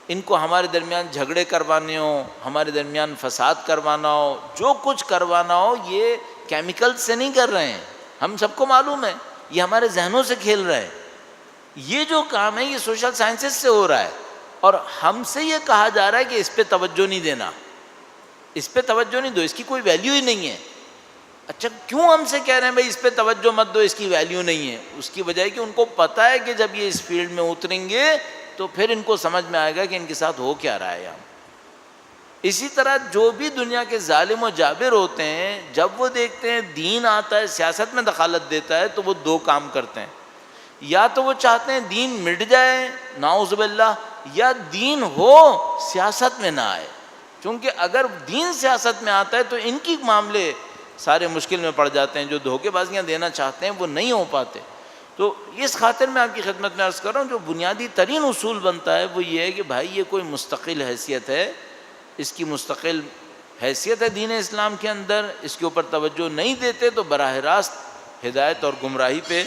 ان کو ہمارے درمیان جھگڑے کروانے ہو، ہمارے درمیان فساد کروانا ہو، جو کچھ کروانا ہو، یہ کیمیکل سے نہیں کر رہے ہیں، ہم سب کو معلوم ہے، یہ ہمارے ذہنوں سے کھیل رہے ہیں۔ یہ جو کام ہے یہ سوشل سائنسز سے ہو رہا ہے، اور ہم سے یہ کہا جا رہا ہے کہ اس پہ توجہ نہیں دینا، اس پہ توجہ نہیں دو، اس کی کوئی ویلیو ہی نہیں ہے۔ اچھا کیوں ہم سے کہہ رہے ہیں بھائی اس پہ توجہ مت دو، اس کی ویلیو نہیں ہے؟ اس کی وجہ ہے کہ ان کو پتہ ہے کہ جب یہ اس فیلڈ میں اتریں گے تو پھر ان کو سمجھ میں آئے گا کہ ان کے ساتھ ہو کیا رہا ہے یہاں۔ اسی طرح جو بھی دنیا کے ظالم و جابر ہوتے ہیں، جب وہ دیکھتے ہیں دین آتا ہے سیاست میں دخالت دیتا ہے تو وہ دو کام کرتے ہیں، یا تو وہ چاہتے ہیں دین مٹ جائے نعوذ باللہ، یا دین ہو سیاست میں نہ آئے، کیونکہ اگر دین سیاست میں آتا ہے تو ان کی معاملے سارے مشکل میں پڑ جاتے ہیں، جو دھوکے بازیاں دینا چاہتے ہیں وہ نہیں ہو پاتے۔ تو اس خاطر میں آپ کی خدمت میں عرض کر رہا ہوں، جو بنیادی ترین اصول بنتا ہے وہ یہ ہے کہ بھائی یہ کوئی مستقل حیثیت ہے، اس کی مستقل حیثیت ہے دین اسلام کے اندر، اس کے اوپر توجہ نہیں دیتے تو براہ راست ہدایت اور گمراہی پہ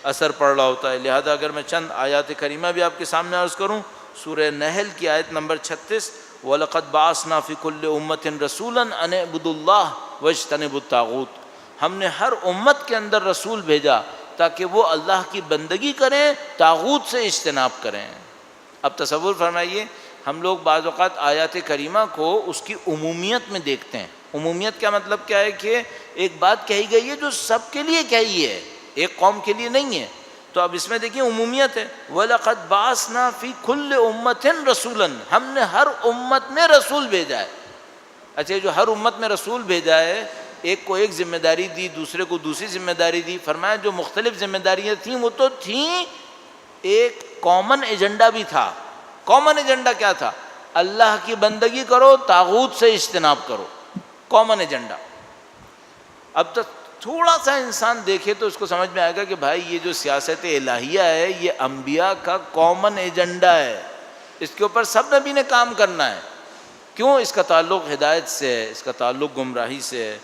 اثر پڑ رہا ہوتا ہے۔ لہذا اگر میں چند آیات کریمہ بھی آپ کے سامنے عرض کروں، سورہ نحل کی آیت نمبر 36، وَلَقَدْ بَعَثْنَا فِي كُلِّ أُمَّةٍ رَسُولًا أَنِ اعْبُدُوا اللَّهَ وَاجْتَنِبُوا الطَّاغُوتَ، ہم نے ہر امت کے اندر رسول بھیجا تاکہ وہ اللہ کی بندگی کریں، طاغوت سے اجتناب کریں۔ اب تصور فرمائیے، ہم لوگ بعض اوقات آیات کریمہ کو اس کی عمومیت میں دیکھتے ہیں۔ عمومیت کا مطلب کیا ہے کہ ایک بات کہی گئی ہے جو سب کے لیے کہی ہے، ایک قوم کے لیے نہیں ہے۔ تو اب اس میں دیکھیں عمومیت ہے، وَلَقَدْ بَعَثْنَا فِي كُلِّ أُمَّةٍ رَسُولًا، ہم نے ہر امت میں رسول بھیجا ہے۔ اچھا جو ہر امت میں رسول بھیجا ہے، ایک کو ایک ذمہ داری دی، دوسرے کو دوسری ذمہ داری دی، فرمایا جو مختلف ذمہ داریاں تھیں وہ تو تھیں، ایک کامن ایجنڈا بھی تھا۔ کامن ایجنڈا کیا تھا؟ اللہ کی بندگی کرو، طاغوت سے اجتناب کرو، کامن ایجنڈا۔ اب تک تھوڑا سا انسان دیکھے تو اس کو سمجھ میں آئے گا کہ بھائی یہ جو سیاست الہیہ ہے یہ انبیاء کا کامن ایجنڈا ہے، اس کے اوپر سب نبی نے کام کرنا ہے۔ کیوں؟ اس کا تعلق ہدایت سے ہے، اس کا تعلق گمراہی سے ہے۔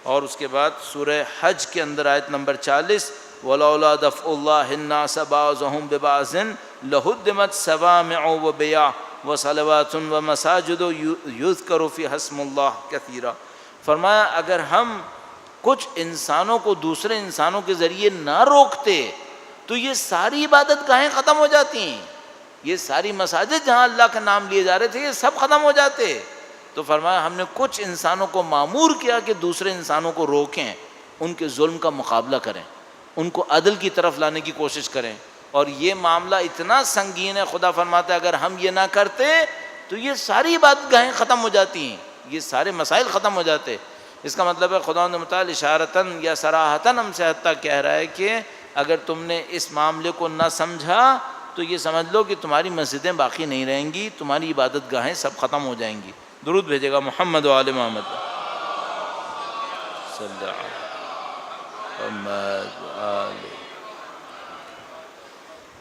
اور اس کے بعد سورہ حج کے اندر آیت نمبر 40، وَلَوْلَا دَفْعُ اللَّهِ النَّاسَ بَعْضَهُم بِبَعْضٍ لَهُدِّمَتْ صَوَامِعُ وَبِيَعٌ وَصَلَوَاتٌ وَمَسَاجِدُ يُذْكَرُ فِيهَا اسْمُ اللَّهِ كَثِيرًا، فرمایا اگر ہم کچھ انسانوں کو دوسرے انسانوں کے ذریعے نہ روکتے تو یہ ساری عبادت گاہیں ختم ہو جاتی ہیں، یہ ساری مساجد جہاں اللہ کا نام لیے جا رہے تھے یہ سب ختم ہو جاتے۔ تو فرمایا ہم نے کچھ انسانوں کو مامور کیا کہ دوسرے انسانوں کو روکیں، ان کے ظلم کا مقابلہ کریں، ان کو عدل کی طرف لانے کی کوشش کریں۔ اور یہ معاملہ اتنا سنگین ہے، خدا فرماتا ہے اگر ہم یہ نہ کرتے تو یہ ساری عبادت گاہیں ختم ہو جاتی ہیں، یہ سارے مسائل ختم ہو جاتے۔ اس کا مطلب ہے خدا متعال اشارتاً یا صراحتاً ہم سے حتیٰ کہہ رہا ہے کہ اگر تم نے اس معاملے کو نہ سمجھا تو یہ سمجھ لو کہ تمہاری مسجدیں باقی نہیں رہیں گی، تمہاری عبادت گاہیں سب ختم ہو جائیں گی۔ درود بھیجے گا محمد و آل محمد صلی اللہ علیہ وسلم۔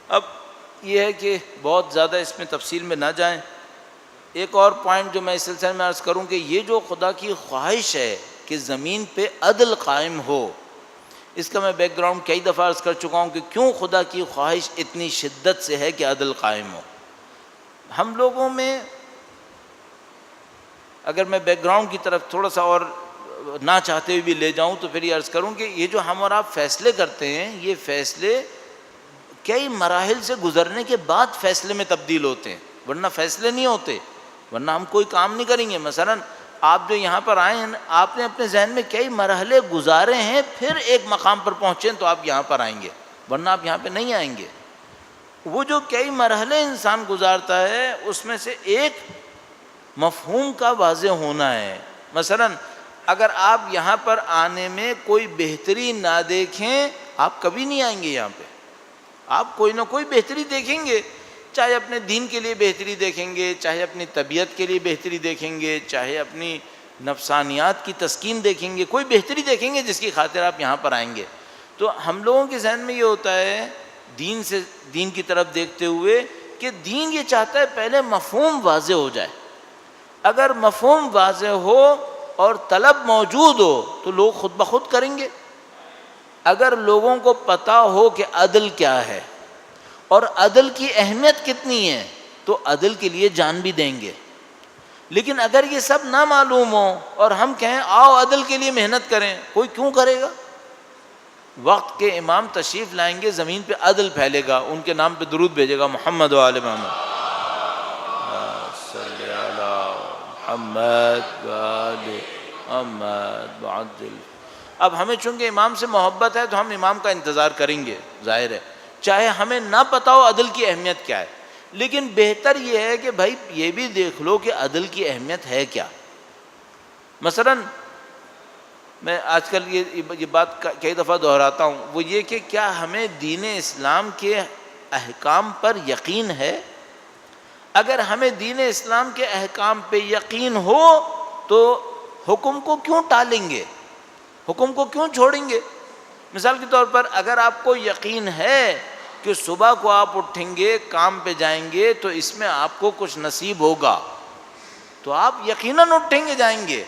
اب یہ ہے کہ بہت زیادہ اس میں تفصیل میں نہ جائیں، ایک اور پوائنٹ جو میں اس سلسلے میں عرض کروں کہ یہ جو خدا کی خواہش ہے کہ زمین پہ عدل قائم ہو، اس کا میں بیک گراؤنڈ کئی دفعہ عرض کر چکا ہوں کہ کیوں خدا کی خواہش اتنی شدت سے ہے کہ عدل قائم ہو۔ ہم لوگوں میں اگر میں بیک گراؤنڈ کی طرف تھوڑا سا اور نہ چاہتے ہوئے بھی لے جاؤں تو پھر یہ عرض کروں کہ یہ جو ہم اور آپ فیصلے کرتے ہیں یہ فیصلے کئی مراحل سے گزرنے کے بعد فیصلے میں تبدیل ہوتے ہیں، ورنہ فیصلے نہیں ہوتے، ورنہ ہم کوئی کام نہیں کریں گے۔ مثلا آپ جو یہاں پر آئے ہیں آپ نے اپنے ذہن میں کئی مرحلے گزارے ہیں، پھر ایک مقام پر پہنچے تو آپ یہاں پر آئیں گے، ورنہ آپ یہاں پہ نہیں آئیں گے۔ وہ جو کئی مرحلے انسان گزارتا ہے اس میں سے ایک مفہوم کا واضح ہونا ہے۔ مثلا اگر آپ یہاں پر آنے میں کوئی بہتری نہ دیکھیں آپ کبھی نہیں آئیں گے یہاں پہ۔ آپ کوئی نہ کوئی بہتری دیکھیں گے، چاہے اپنے دین کے لیے بہتری دیکھیں گے، چاہے اپنی طبیعت کے لیے بہتری دیکھیں گے، چاہے اپنی نفسانیات کی تسکین دیکھیں گے، کوئی بہتری دیکھیں گے جس کی خاطر آپ یہاں پر آئیں گے۔ تو ہم لوگوں کے ذہن میں یہ ہوتا ہے دین کی طرف دیکھتے ہوئے کہ دین یہ چاہتا ہے پہلے مفہوم واضح ہو جائے۔ اگر مفہوم واضح ہو اور طلب موجود ہو تو لوگ خود بخود کریں گے۔ اگر لوگوں کو پتہ ہو کہ عدل کیا ہے اور عدل کی اہمیت کتنی ہے تو عدل کے لیے جان بھی دیں گے۔ لیکن اگر یہ سب نہ معلوم ہو اور ہم کہیں آؤ عدل کے لیے محنت کریں، کوئی کیوں کرے گا؟ وقت کے امام تشریف لائیں گے، زمین پہ عدل پھیلے گا، ان کے نام پہ درود بھیجے گا، محمد و آل محمد صلی علی محمد و آل محمد وعجل۔ اب ہمیں چونکہ امام سے محبت ہے تو ہم امام کا انتظار کریں گے، ظاہر ہے، چاہے ہمیں نہ پتہ ہو عدل کی اہمیت کیا ہے۔ لیکن بہتر یہ ہے کہ بھائی یہ بھی دیکھ لو کہ عدل کی اہمیت ہے کیا۔ مثلا میں آج کل یہ بات کئی دفعہ دہراتا ہوں، وہ یہ کہ کیا ہمیں دین اسلام کے احکام پر یقین ہے؟ اگر ہمیں دین اسلام کے احکام پہ یقین ہو تو حکم کو کیوں ٹالیں گے، حکم کو کیوں چھوڑیں گے؟ مثال کے طور پر اگر آپ کو یقین ہے کہ صبح کو آپ اٹھیں گے، کام پہ جائیں گے تو اس میں آپ کو کچھ نصیب ہوگا تو آپ یقیناً اٹھیں گے، جائیں گے۔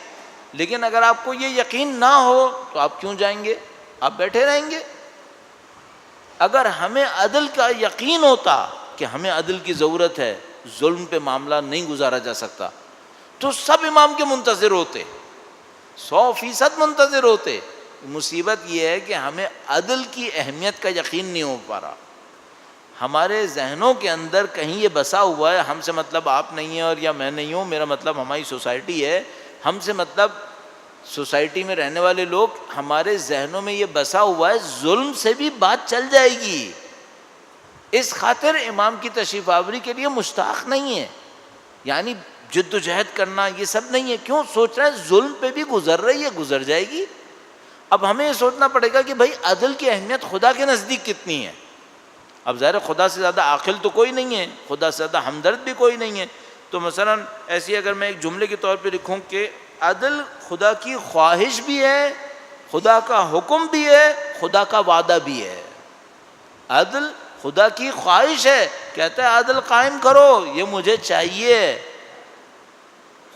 لیکن اگر آپ کو یہ یقین نہ ہو تو آپ کیوں جائیں گے؟ آپ بیٹھے رہیں گے۔ اگر ہمیں عدل کا یقین ہوتا کہ ہمیں عدل کی ضرورت ہے، ظلم پہ معاملہ نہیں گزارا جا سکتا، تو سب امام کے منتظر ہوتے، 100% منتظر ہوتے۔ مصیبت یہ ہے کہ ہمیں عدل کی اہمیت کا یقین نہیں ہو پا رہا۔ ہمارے ذہنوں کے اندر کہیں یہ بسا ہوا ہے، ہم سے مطلب آپ نہیں ہیں اور یا میں نہیں ہوں، میرا مطلب ہماری سوسائٹی ہے، ہم سے مطلب سوسائٹی میں رہنے والے لوگ، ہمارے ذہنوں میں یہ بسا ہوا ہے ظلم سے بھی بات چل جائے گی۔ اس خاطر امام کی تشریف آوری کے لیے مشتاق نہیں ہے، یعنی جد و جہد کرنا یہ سب نہیں ہے۔ کیوں سوچ رہے ہیں ظلم پہ بھی گزر رہی ہے، گزر جائے گی۔ اب ہمیں یہ سوچنا پڑے گا کہ بھائی عدل کی اہمیت خدا کے نزدیک کتنی ہے۔ اب ظاہر خدا سے زیادہ عاقل تو کوئی نہیں ہے، خدا سے زیادہ ہمدرد بھی کوئی نہیں ہے۔ تو مثلا ایسی اگر میں ایک جملے کے طور پہ لکھوں کہ عدل خدا کی خواہش بھی ہے، خدا کا حکم بھی ہے، خدا کا وعدہ بھی ہے۔ عدل خدا کی خواہش ہے، کہتا ہے عدل قائم کرو، یہ مجھے چاہیے۔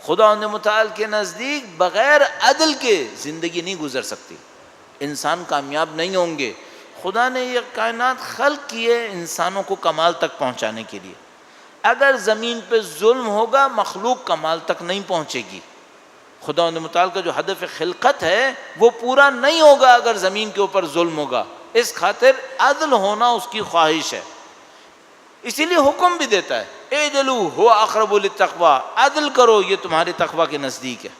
خدا متعال کے نزدیک بغیر عدل کے زندگی نہیں گزر سکتی، انسان کامیاب نہیں ہوں گے۔ خدا نے یہ کائنات خلق کی ہے انسانوں کو کمال تک پہنچانے کے لیے۔ اگر زمین پہ ظلم ہوگا مخلوق کمال تک نہیں پہنچے گی۔ خدا متعال کا جو ہدف خلقت ہے وہ پورا نہیں ہوگا اگر زمین کے اوپر ظلم ہوگا۔ اس خاطر عدل ہونا اس کی خواہش ہے، اسی لیے حکم بھی دیتا ہے اعدلوا هو اقرب للتقوی، عدل کرو یہ تمہارے تقوی کے نزدیک ہے۔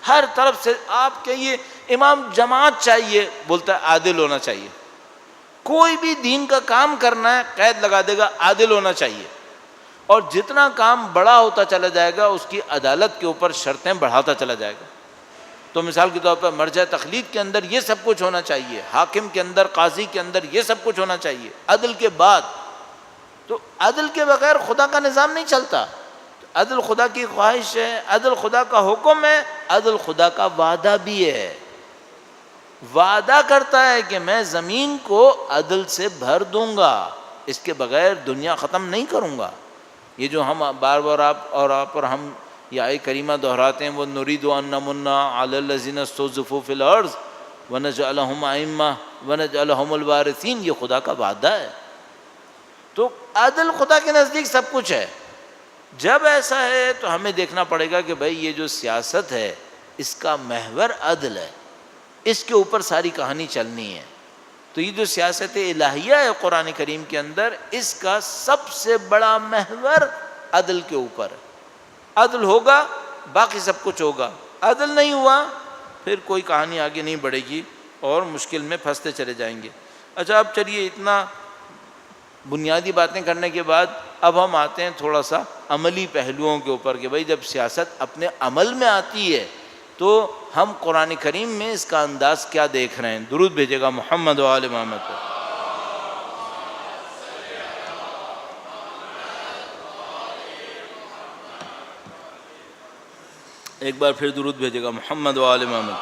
ہر طرف سے آپ کے یہ امام جماعت چاہیے، بولتا ہے عادل ہونا چاہیے۔ کوئی بھی دین کا کام کرنا ہے قید لگا دے گا عادل ہونا چاہیے، اور جتنا کام بڑا ہوتا چلا جائے گا اس کی عدالت کے اوپر شرطیں بڑھاتا چلا جائے گا۔ تو مثال کے طور پر مرجع تقلید کے اندر یہ سب کچھ ہونا چاہیے، حاکم کے اندر، قاضی کے اندر یہ سب کچھ ہونا چاہیے عدل کے بعد۔ تو عدل کے بغیر خدا کا نظام نہیں چلتا۔ عدل خدا کی خواہش ہے، عدل خدا کا حکم ہے، عدل خدا کا وعدہ بھی ہے۔ وعدہ کرتا ہے کہ میں زمین کو عدل سے بھر دوں گا، اس کے بغیر دنیا ختم نہیں کروں گا۔ یہ جو ہم بار بار آپ اور ہم یہ آیہ کریمہ دہراتے ہیں، وہ نرید ان نمن علی الذین استضعفوا فی الارض ونجعلہم ائمہ ونجعلہم الوارثین، یہ خدا کا وعدہ ہے۔ تو عدل خدا کے نزدیک سب کچھ ہے۔ جب ایسا ہے تو ہمیں دیکھنا پڑے گا کہ بھائی یہ جو سیاست ہے اس کا محور عدل ہے، اس کے اوپر ساری کہانی چلنی ہے۔ تو یہ جو سیاست الہیہ ہے قرآن کریم کے اندر، اس کا سب سے بڑا محور عدل کے اوپر ہے۔ عدل ہوگا باقی سب کچھ ہوگا، عدل نہیں ہوا پھر کوئی کہانی آگے نہیں بڑھے گی اور مشکل میں پھنستے چلے جائیں گے۔ اچھا اب چلیے اتنا بنیادی باتیں کرنے کے بعد اب ہم آتے ہیں تھوڑا سا عملی پہلوؤں کے اوپر کہ بھائی جب سیاست اپنے عمل میں آتی ہے تو ہم قرآن کریم میں اس کا انداز کیا دیکھ رہے ہیں۔ درود بھیجے گا محمد و آل محمد۔ ایک بار پھر درود بھیجے گا محمد و آل محمد.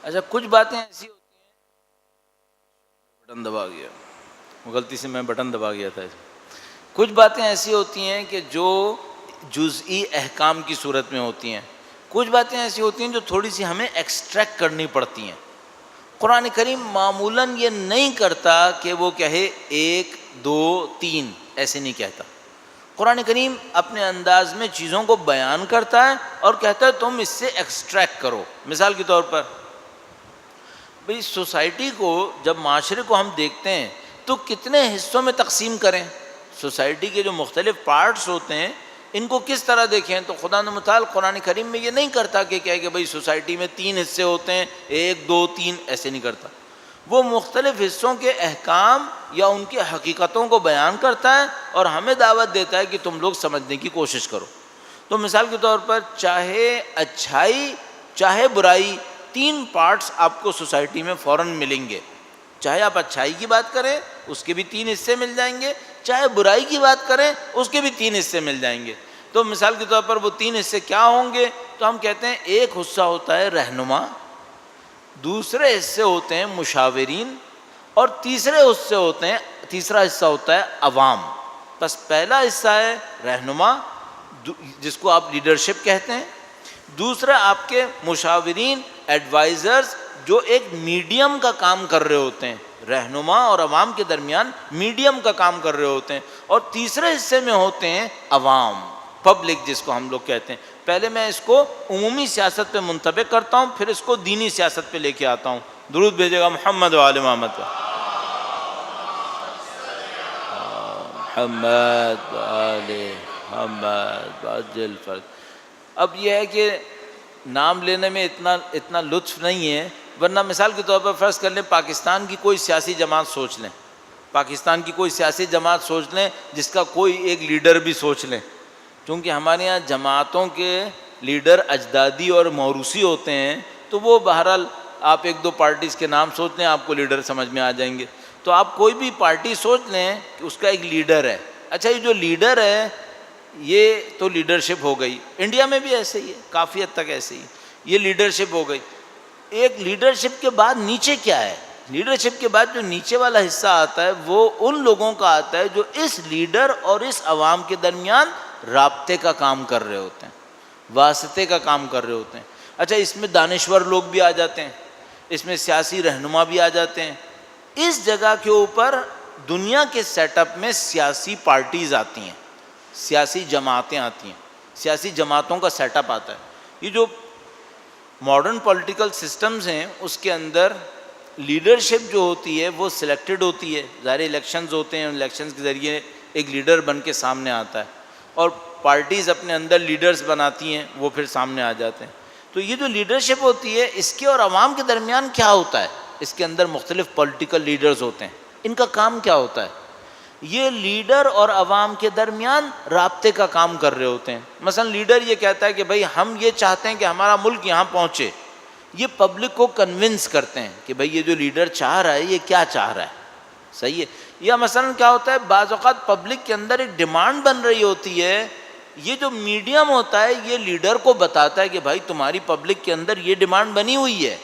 اچھا کچھ باتیں ایسی ہوتی ہیں، بٹن دبا گیا، غلطی سے میں بٹن دبا گیا تھا. کچھ باتیں ایسی ہوتی ہیں کہ جو جزئی احکام کی صورت میں ہوتی ہیں، کچھ باتیں ایسی ہوتی ہیں جو تھوڑی سی ہمیں ایکسٹریکٹ کرنی پڑتی ہیں. قرآن کریم معمولاً یہ نہیں کرتا کہ وہ کہے 1 2 3، ایسے نہیں کہتا. قرآن کریم اپنے انداز میں چیزوں کو بیان کرتا ہے اور کہتا ہے تم اس سے ایکسٹریکٹ کرو. مثال کے طور پر بھئی سوسائٹی کو، جب معاشرے کو ہم دیکھتے ہیں تو کتنے حصوں میں تقسیم کریں؟ سوسائٹی کے جو مختلف پارٹس ہوتے ہیں ان کو کس طرح دیکھیں؟ تو خدا متعال قرآن کریم میں یہ نہیں کرتا کہ کہے کہ بھئی سوسائٹی میں 3 حصے ہوتے ہیں، 1 2 3، ایسے نہیں کرتا. وہ مختلف حصوں کے احکام یا ان کی حقیقتوں کو بیان کرتا ہے اور ہمیں دعوت دیتا ہے کہ تم لوگ سمجھنے کی کوشش کرو. تو مثال کے طور پر چاہے اچھائی چاہے برائی، 3 پارٹس آپ کو سوسائٹی میں فوراً ملیں گے. چاہے آپ اچھائی کی بات کریں اس کے بھی 3 حصے مل جائیں گے، چاہے برائی کی بات کریں اس کے بھی 3 حصے مل جائیں گے. تو مثال کے طور پر وہ 3 حصے کیا ہوں گے؟ تو ہم کہتے ہیں ایک حصہ ہوتا ہے رہنما، دوسرے حصے ہوتے ہیں مشاورین، اور تیسرا حصہ ہوتا ہے عوام. بس پہلا حصہ ہے رہنما جس کو آپ لیڈرشپ کہتے ہیں، دوسرا آپ کے مشاورین، ایڈوائزرز، جو ایک میڈیم کا کام کر رہے ہوتے ہیں، رہنما اور عوام کے درمیان میڈیم کا کام کر رہے ہوتے ہیں، اور تیسرے حصے میں ہوتے ہیں عوام، پبلک جس کو ہم لوگ کہتے ہیں. پہلے میں اس کو عمومی سیاست پہ منطبق کرتا ہوں، پھر اس کو دینی سیاست پہ لے کے آتا ہوں. درود بھیجے گا محمد و آل محمد. محمد و آل محمد باجل فرد. اب یہ ہے کہ نام لینے میں اتنا لطف نہیں ہے، ورنہ مثال کے طور پر فرض کر لیں پاکستان کی کوئی سیاسی جماعت سوچ لیں، پاکستان کی کوئی سیاسی جماعت سوچ لیں جس کا کوئی ایک لیڈر بھی سوچ لیں. کیونکہ ہمارے یہاں جماعتوں کے لیڈر اجدادی اور موروثی ہوتے ہیں، تو وہ بہرحال آپ 1 2 پارٹیز کے نام سوچ لیں آپ کو لیڈر سمجھ میں آ جائیں گے. تو آپ کوئی بھی پارٹی سوچ لیں کہ اس کا ایک لیڈر ہے. اچھا یہ جو لیڈر ہے یہ تو لیڈرشپ ہو گئی. انڈیا میں بھی ایسے ہی ہے، کافی حد تک ایسے ہی یہ لیڈرشپ ہو گئی. ایک لیڈرشپ کے بعد نیچے کیا ہے؟ لیڈرشپ کے بعد جو نیچے والا حصہ آتا ہے وہ ان لوگوں کا آتا ہے جو اس لیڈر اور اس عوام کے درمیان رابطے کا کام کر رہے ہوتے ہیں، واسطے کا کام کر رہے ہوتے ہیں. اچھا اس میں دانشور لوگ بھی آ جاتے ہیں، اس میں سیاسی رہنما بھی آ جاتے ہیں. اس جگہ کے اوپر دنیا کے سیٹ اپ میں سیاسی پارٹیز آتی ہیں، سیاسی جماعتیں آتی ہیں، سیاسی جماعتوں کا سیٹ اپ آتا ہے. یہ جو ماڈرن پولیٹیکل سسٹمز ہیں اس کے اندر لیڈرشپ جو ہوتی ہے وہ سلیکٹڈ ہوتی ہے. ظاہر الیکشنز ہوتے ہیں، الیکشنز کے ذریعے ایک لیڈر بن کے سامنے آتا ہے اور پارٹیز اپنے اندر لیڈرز بناتی ہیں، وہ پھر سامنے آ جاتے ہیں. تو یہ جو لیڈرشپ ہوتی ہے اس کے اور عوام کے درمیان کیا ہوتا ہے؟ اس کے اندر مختلف پولیٹیکل لیڈرز ہوتے ہیں، ان کا کام کیا ہوتا ہے؟ یہ لیڈر اور عوام کے درمیان رابطے کا کام کر رہے ہوتے ہیں. مثلا لیڈر یہ کہتا ہے کہ بھائی ہم یہ چاہتے ہیں کہ ہمارا ملک یہاں پہنچے. یہ پبلک کو کنونس کرتے ہیں کہ بھائی یہ جو لیڈر چاہ رہا ہے یہ کیا چاہ رہا ہے، صحیح ہے. یا مثلا کیا ہوتا ہے، بعض اوقات پبلک کے اندر ایک ڈیمانڈ بن رہی ہوتی ہے، یہ جو میڈیم ہوتا ہے یہ لیڈر کو بتاتا ہے کہ بھائی تمہاری پبلک کے اندر یہ ڈیمانڈ بنی ہوئی ہے،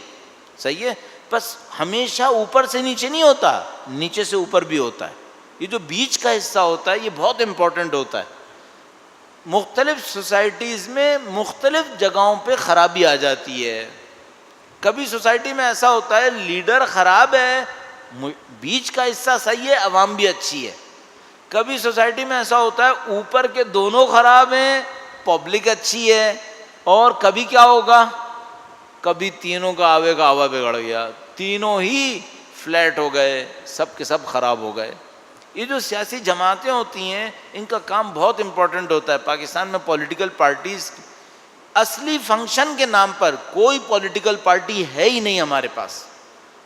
صحیح ہے. بس ہمیشہ اوپر سے نیچے نہیں ہوتا، نیچے سے اوپر بھی ہوتا ہے. یہ جو بیچ کا حصہ ہوتا ہے یہ بہت امپورٹنٹ ہوتا ہے. مختلف سوسائٹیز میں مختلف جگہوں پہ خرابی آ جاتی ہے. کبھی سوسائٹی میں ایسا ہوتا ہے لیڈر خراب ہے، بیچ کا حصہ صحیح ہے، عوام بھی اچھی ہے. کبھی سوسائٹی میں ایسا ہوتا ہے اوپر کے دونوں خراب ہیں، پبلک اچھی ہے. اور کبھی کیا ہوگا، کبھی تینوں کا آوے کا آوا بگڑ گیا، تینوں ہی فلیٹ ہو گئے، سب کے سب خراب ہو گئے. یہ جو سیاسی جماعتیں ہوتی ہیں ان کا کام بہت امپورٹنٹ ہوتا ہے. پاکستان میں پولیٹیکل پارٹیز اصلی فنکشن کے نام پر کوئی پولیٹیکل پارٹی ہے ہی نہیں ہمارے پاس.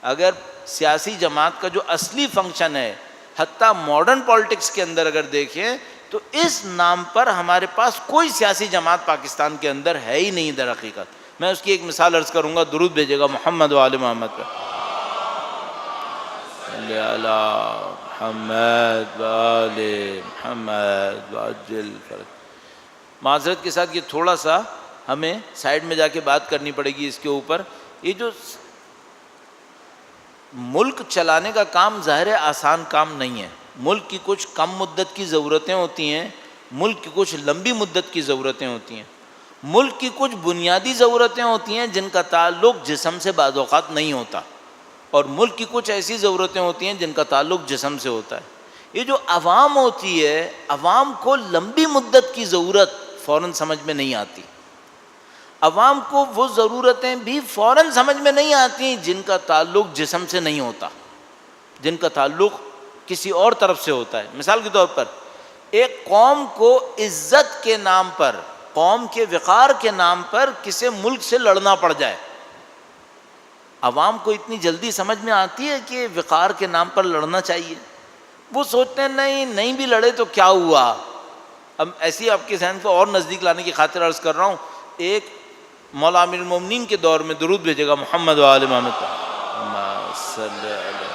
اگر سیاسی جماعت کا جو اصلی فنکشن ہے، حتیٰ ماڈرن پالیٹکس کے اندر اگر دیکھیں تو اس نام پر ہمارے پاس کوئی سیاسی جماعت پاکستان کے اندر ہے ہی نہیں در حقیقت. میں اس کی ایک مثال عرض کروں گا، درود بھیجے گا محمد و آل محمد پر. محمد وآل محمد وعجل فرج۔ معذرت کے ساتھ یہ تھوڑا سا ہمیں سائڈ میں جا کے بات کرنی پڑے گی اس کے اوپر۔ یہ جو ملک چلانے کا کام ظاہر ہے آسان کام نہیں ہے۔ ملک کی کچھ کم مدت کی ضرورتیں ہوتی ہیں، ملک کی کچھ لمبی مدت کی ضرورتیں ہوتی ہیں، ملک کی کچھ بنیادی ضرورتیں ہوتی ہیں جن کا تعلق جسم سے بعض اوقات نہیں ہوتا، اور ملک کی کچھ ایسی ضرورتیں ہوتی ہیں جن کا تعلق جسم سے ہوتا ہے۔ یہ جو عوام ہوتی ہے، عوام کو لمبی مدت کی ضرورت فوراً سمجھ میں نہیں آتی، عوام کو وہ ضرورتیں بھی فوراً سمجھ میں نہیں آتی جن کا تعلق جسم سے نہیں ہوتا، جن کا تعلق کسی اور طرف سے ہوتا ہے۔ مثال کے طور پر ایک قوم کو عزت کے نام پر، قوم کے وقار کے نام پر کسی ملک سے لڑنا پڑ جائے، عوام کو اتنی جلدی سمجھ میں آتی ہے کہ وقار کے نام پر لڑنا چاہیے؟ وہ سوچتے ہیں نہیں بھی لڑے تو کیا ہوا۔ اب ایسی آپ کے ذہن کو اور نزدیک لانے کی خاطر عرض کر رہا ہوں، ایک مولا امیر المومنین کے دور میں درود بھیجے گا محمد و آل محمد صلی اللہ۔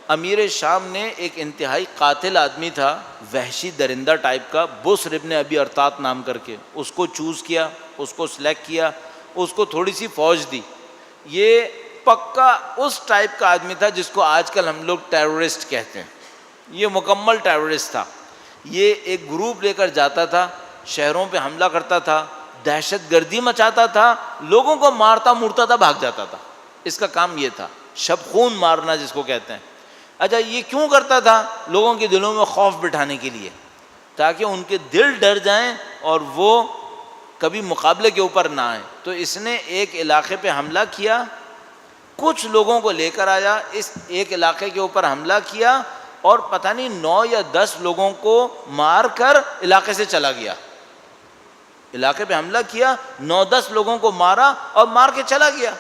امیر شام نے ایک انتہائی قاتل آدمی تھا، وحشی درندہ ٹائپ کا، بسر ابن ابی ارطاط نام کر کے، اس کو چوز کیا، اس کو سلیکٹ کیا، اس کو تھوڑی سی فوج دی۔ یہ پکا اس ٹائپ کا آدمی تھا جس کو آج کل ہم لوگ ٹیرورسٹ کہتے ہیں، یہ مکمل ٹیرورسٹ تھا۔ یہ ایک گروپ لے کر جاتا تھا، شہروں پہ حملہ کرتا تھا، دہشت گردی مچاتا تھا، لوگوں کو مارتا مورتا تھا، بھاگ جاتا تھا۔ اس کا کام یہ تھا، شب خون مارنا جس کو کہتے ہیں۔ اچھا یہ کیوں کرتا تھا؟ لوگوں کے دلوں میں خوف بٹھانے کے لیے، تاکہ ان کے دل ڈر جائیں اور وہ کبھی مقابلے کے اوپر نہ آئیں۔ تو اس نے ایک علاقے پہ حملہ کیا، کچھ لوگوں کو لے کر آیا، اس ایک علاقے کے اوپر حملہ کیا، اور پتہ نہیں 9 یا 10 لوگوں کو مار کر علاقے سے چلا گیا۔ علاقے پہ حملہ کیا، 9-10 لوگوں کو مارا اور مار کے چلا گیا۔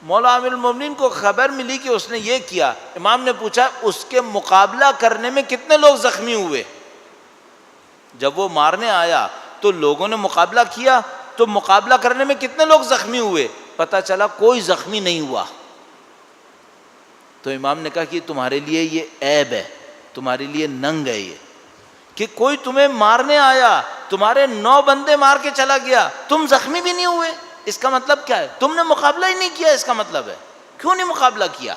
مولا امیر المومنین کو خبر ملی کہ اس نے یہ کیا۔ امام نے پوچھا اس کے مقابلہ کرنے میں کتنے لوگ زخمی ہوئے؟ جب وہ مارنے آیا تو لوگوں نے مقابلہ کیا، تو مقابلہ کرنے میں کتنے لوگ زخمی ہوئے؟ پتہ چلا کوئی زخمی نہیں ہوا۔ تو امام نے کہا کہ تمہارے لیے یہ عیب ہے، تمہارے لیے ننگ ہے یہ، کہ کوئی تمہیں مارنے آیا، تمہارے 9 بندے مار کے چلا گیا، تم زخمی بھی نہیں ہوئے۔ اس کا مطلب کیا ہے؟ تم نے مقابلہ ہی نہیں کیا، اس کا مطلب ہے کیوں نہیں مقابلہ کیا؟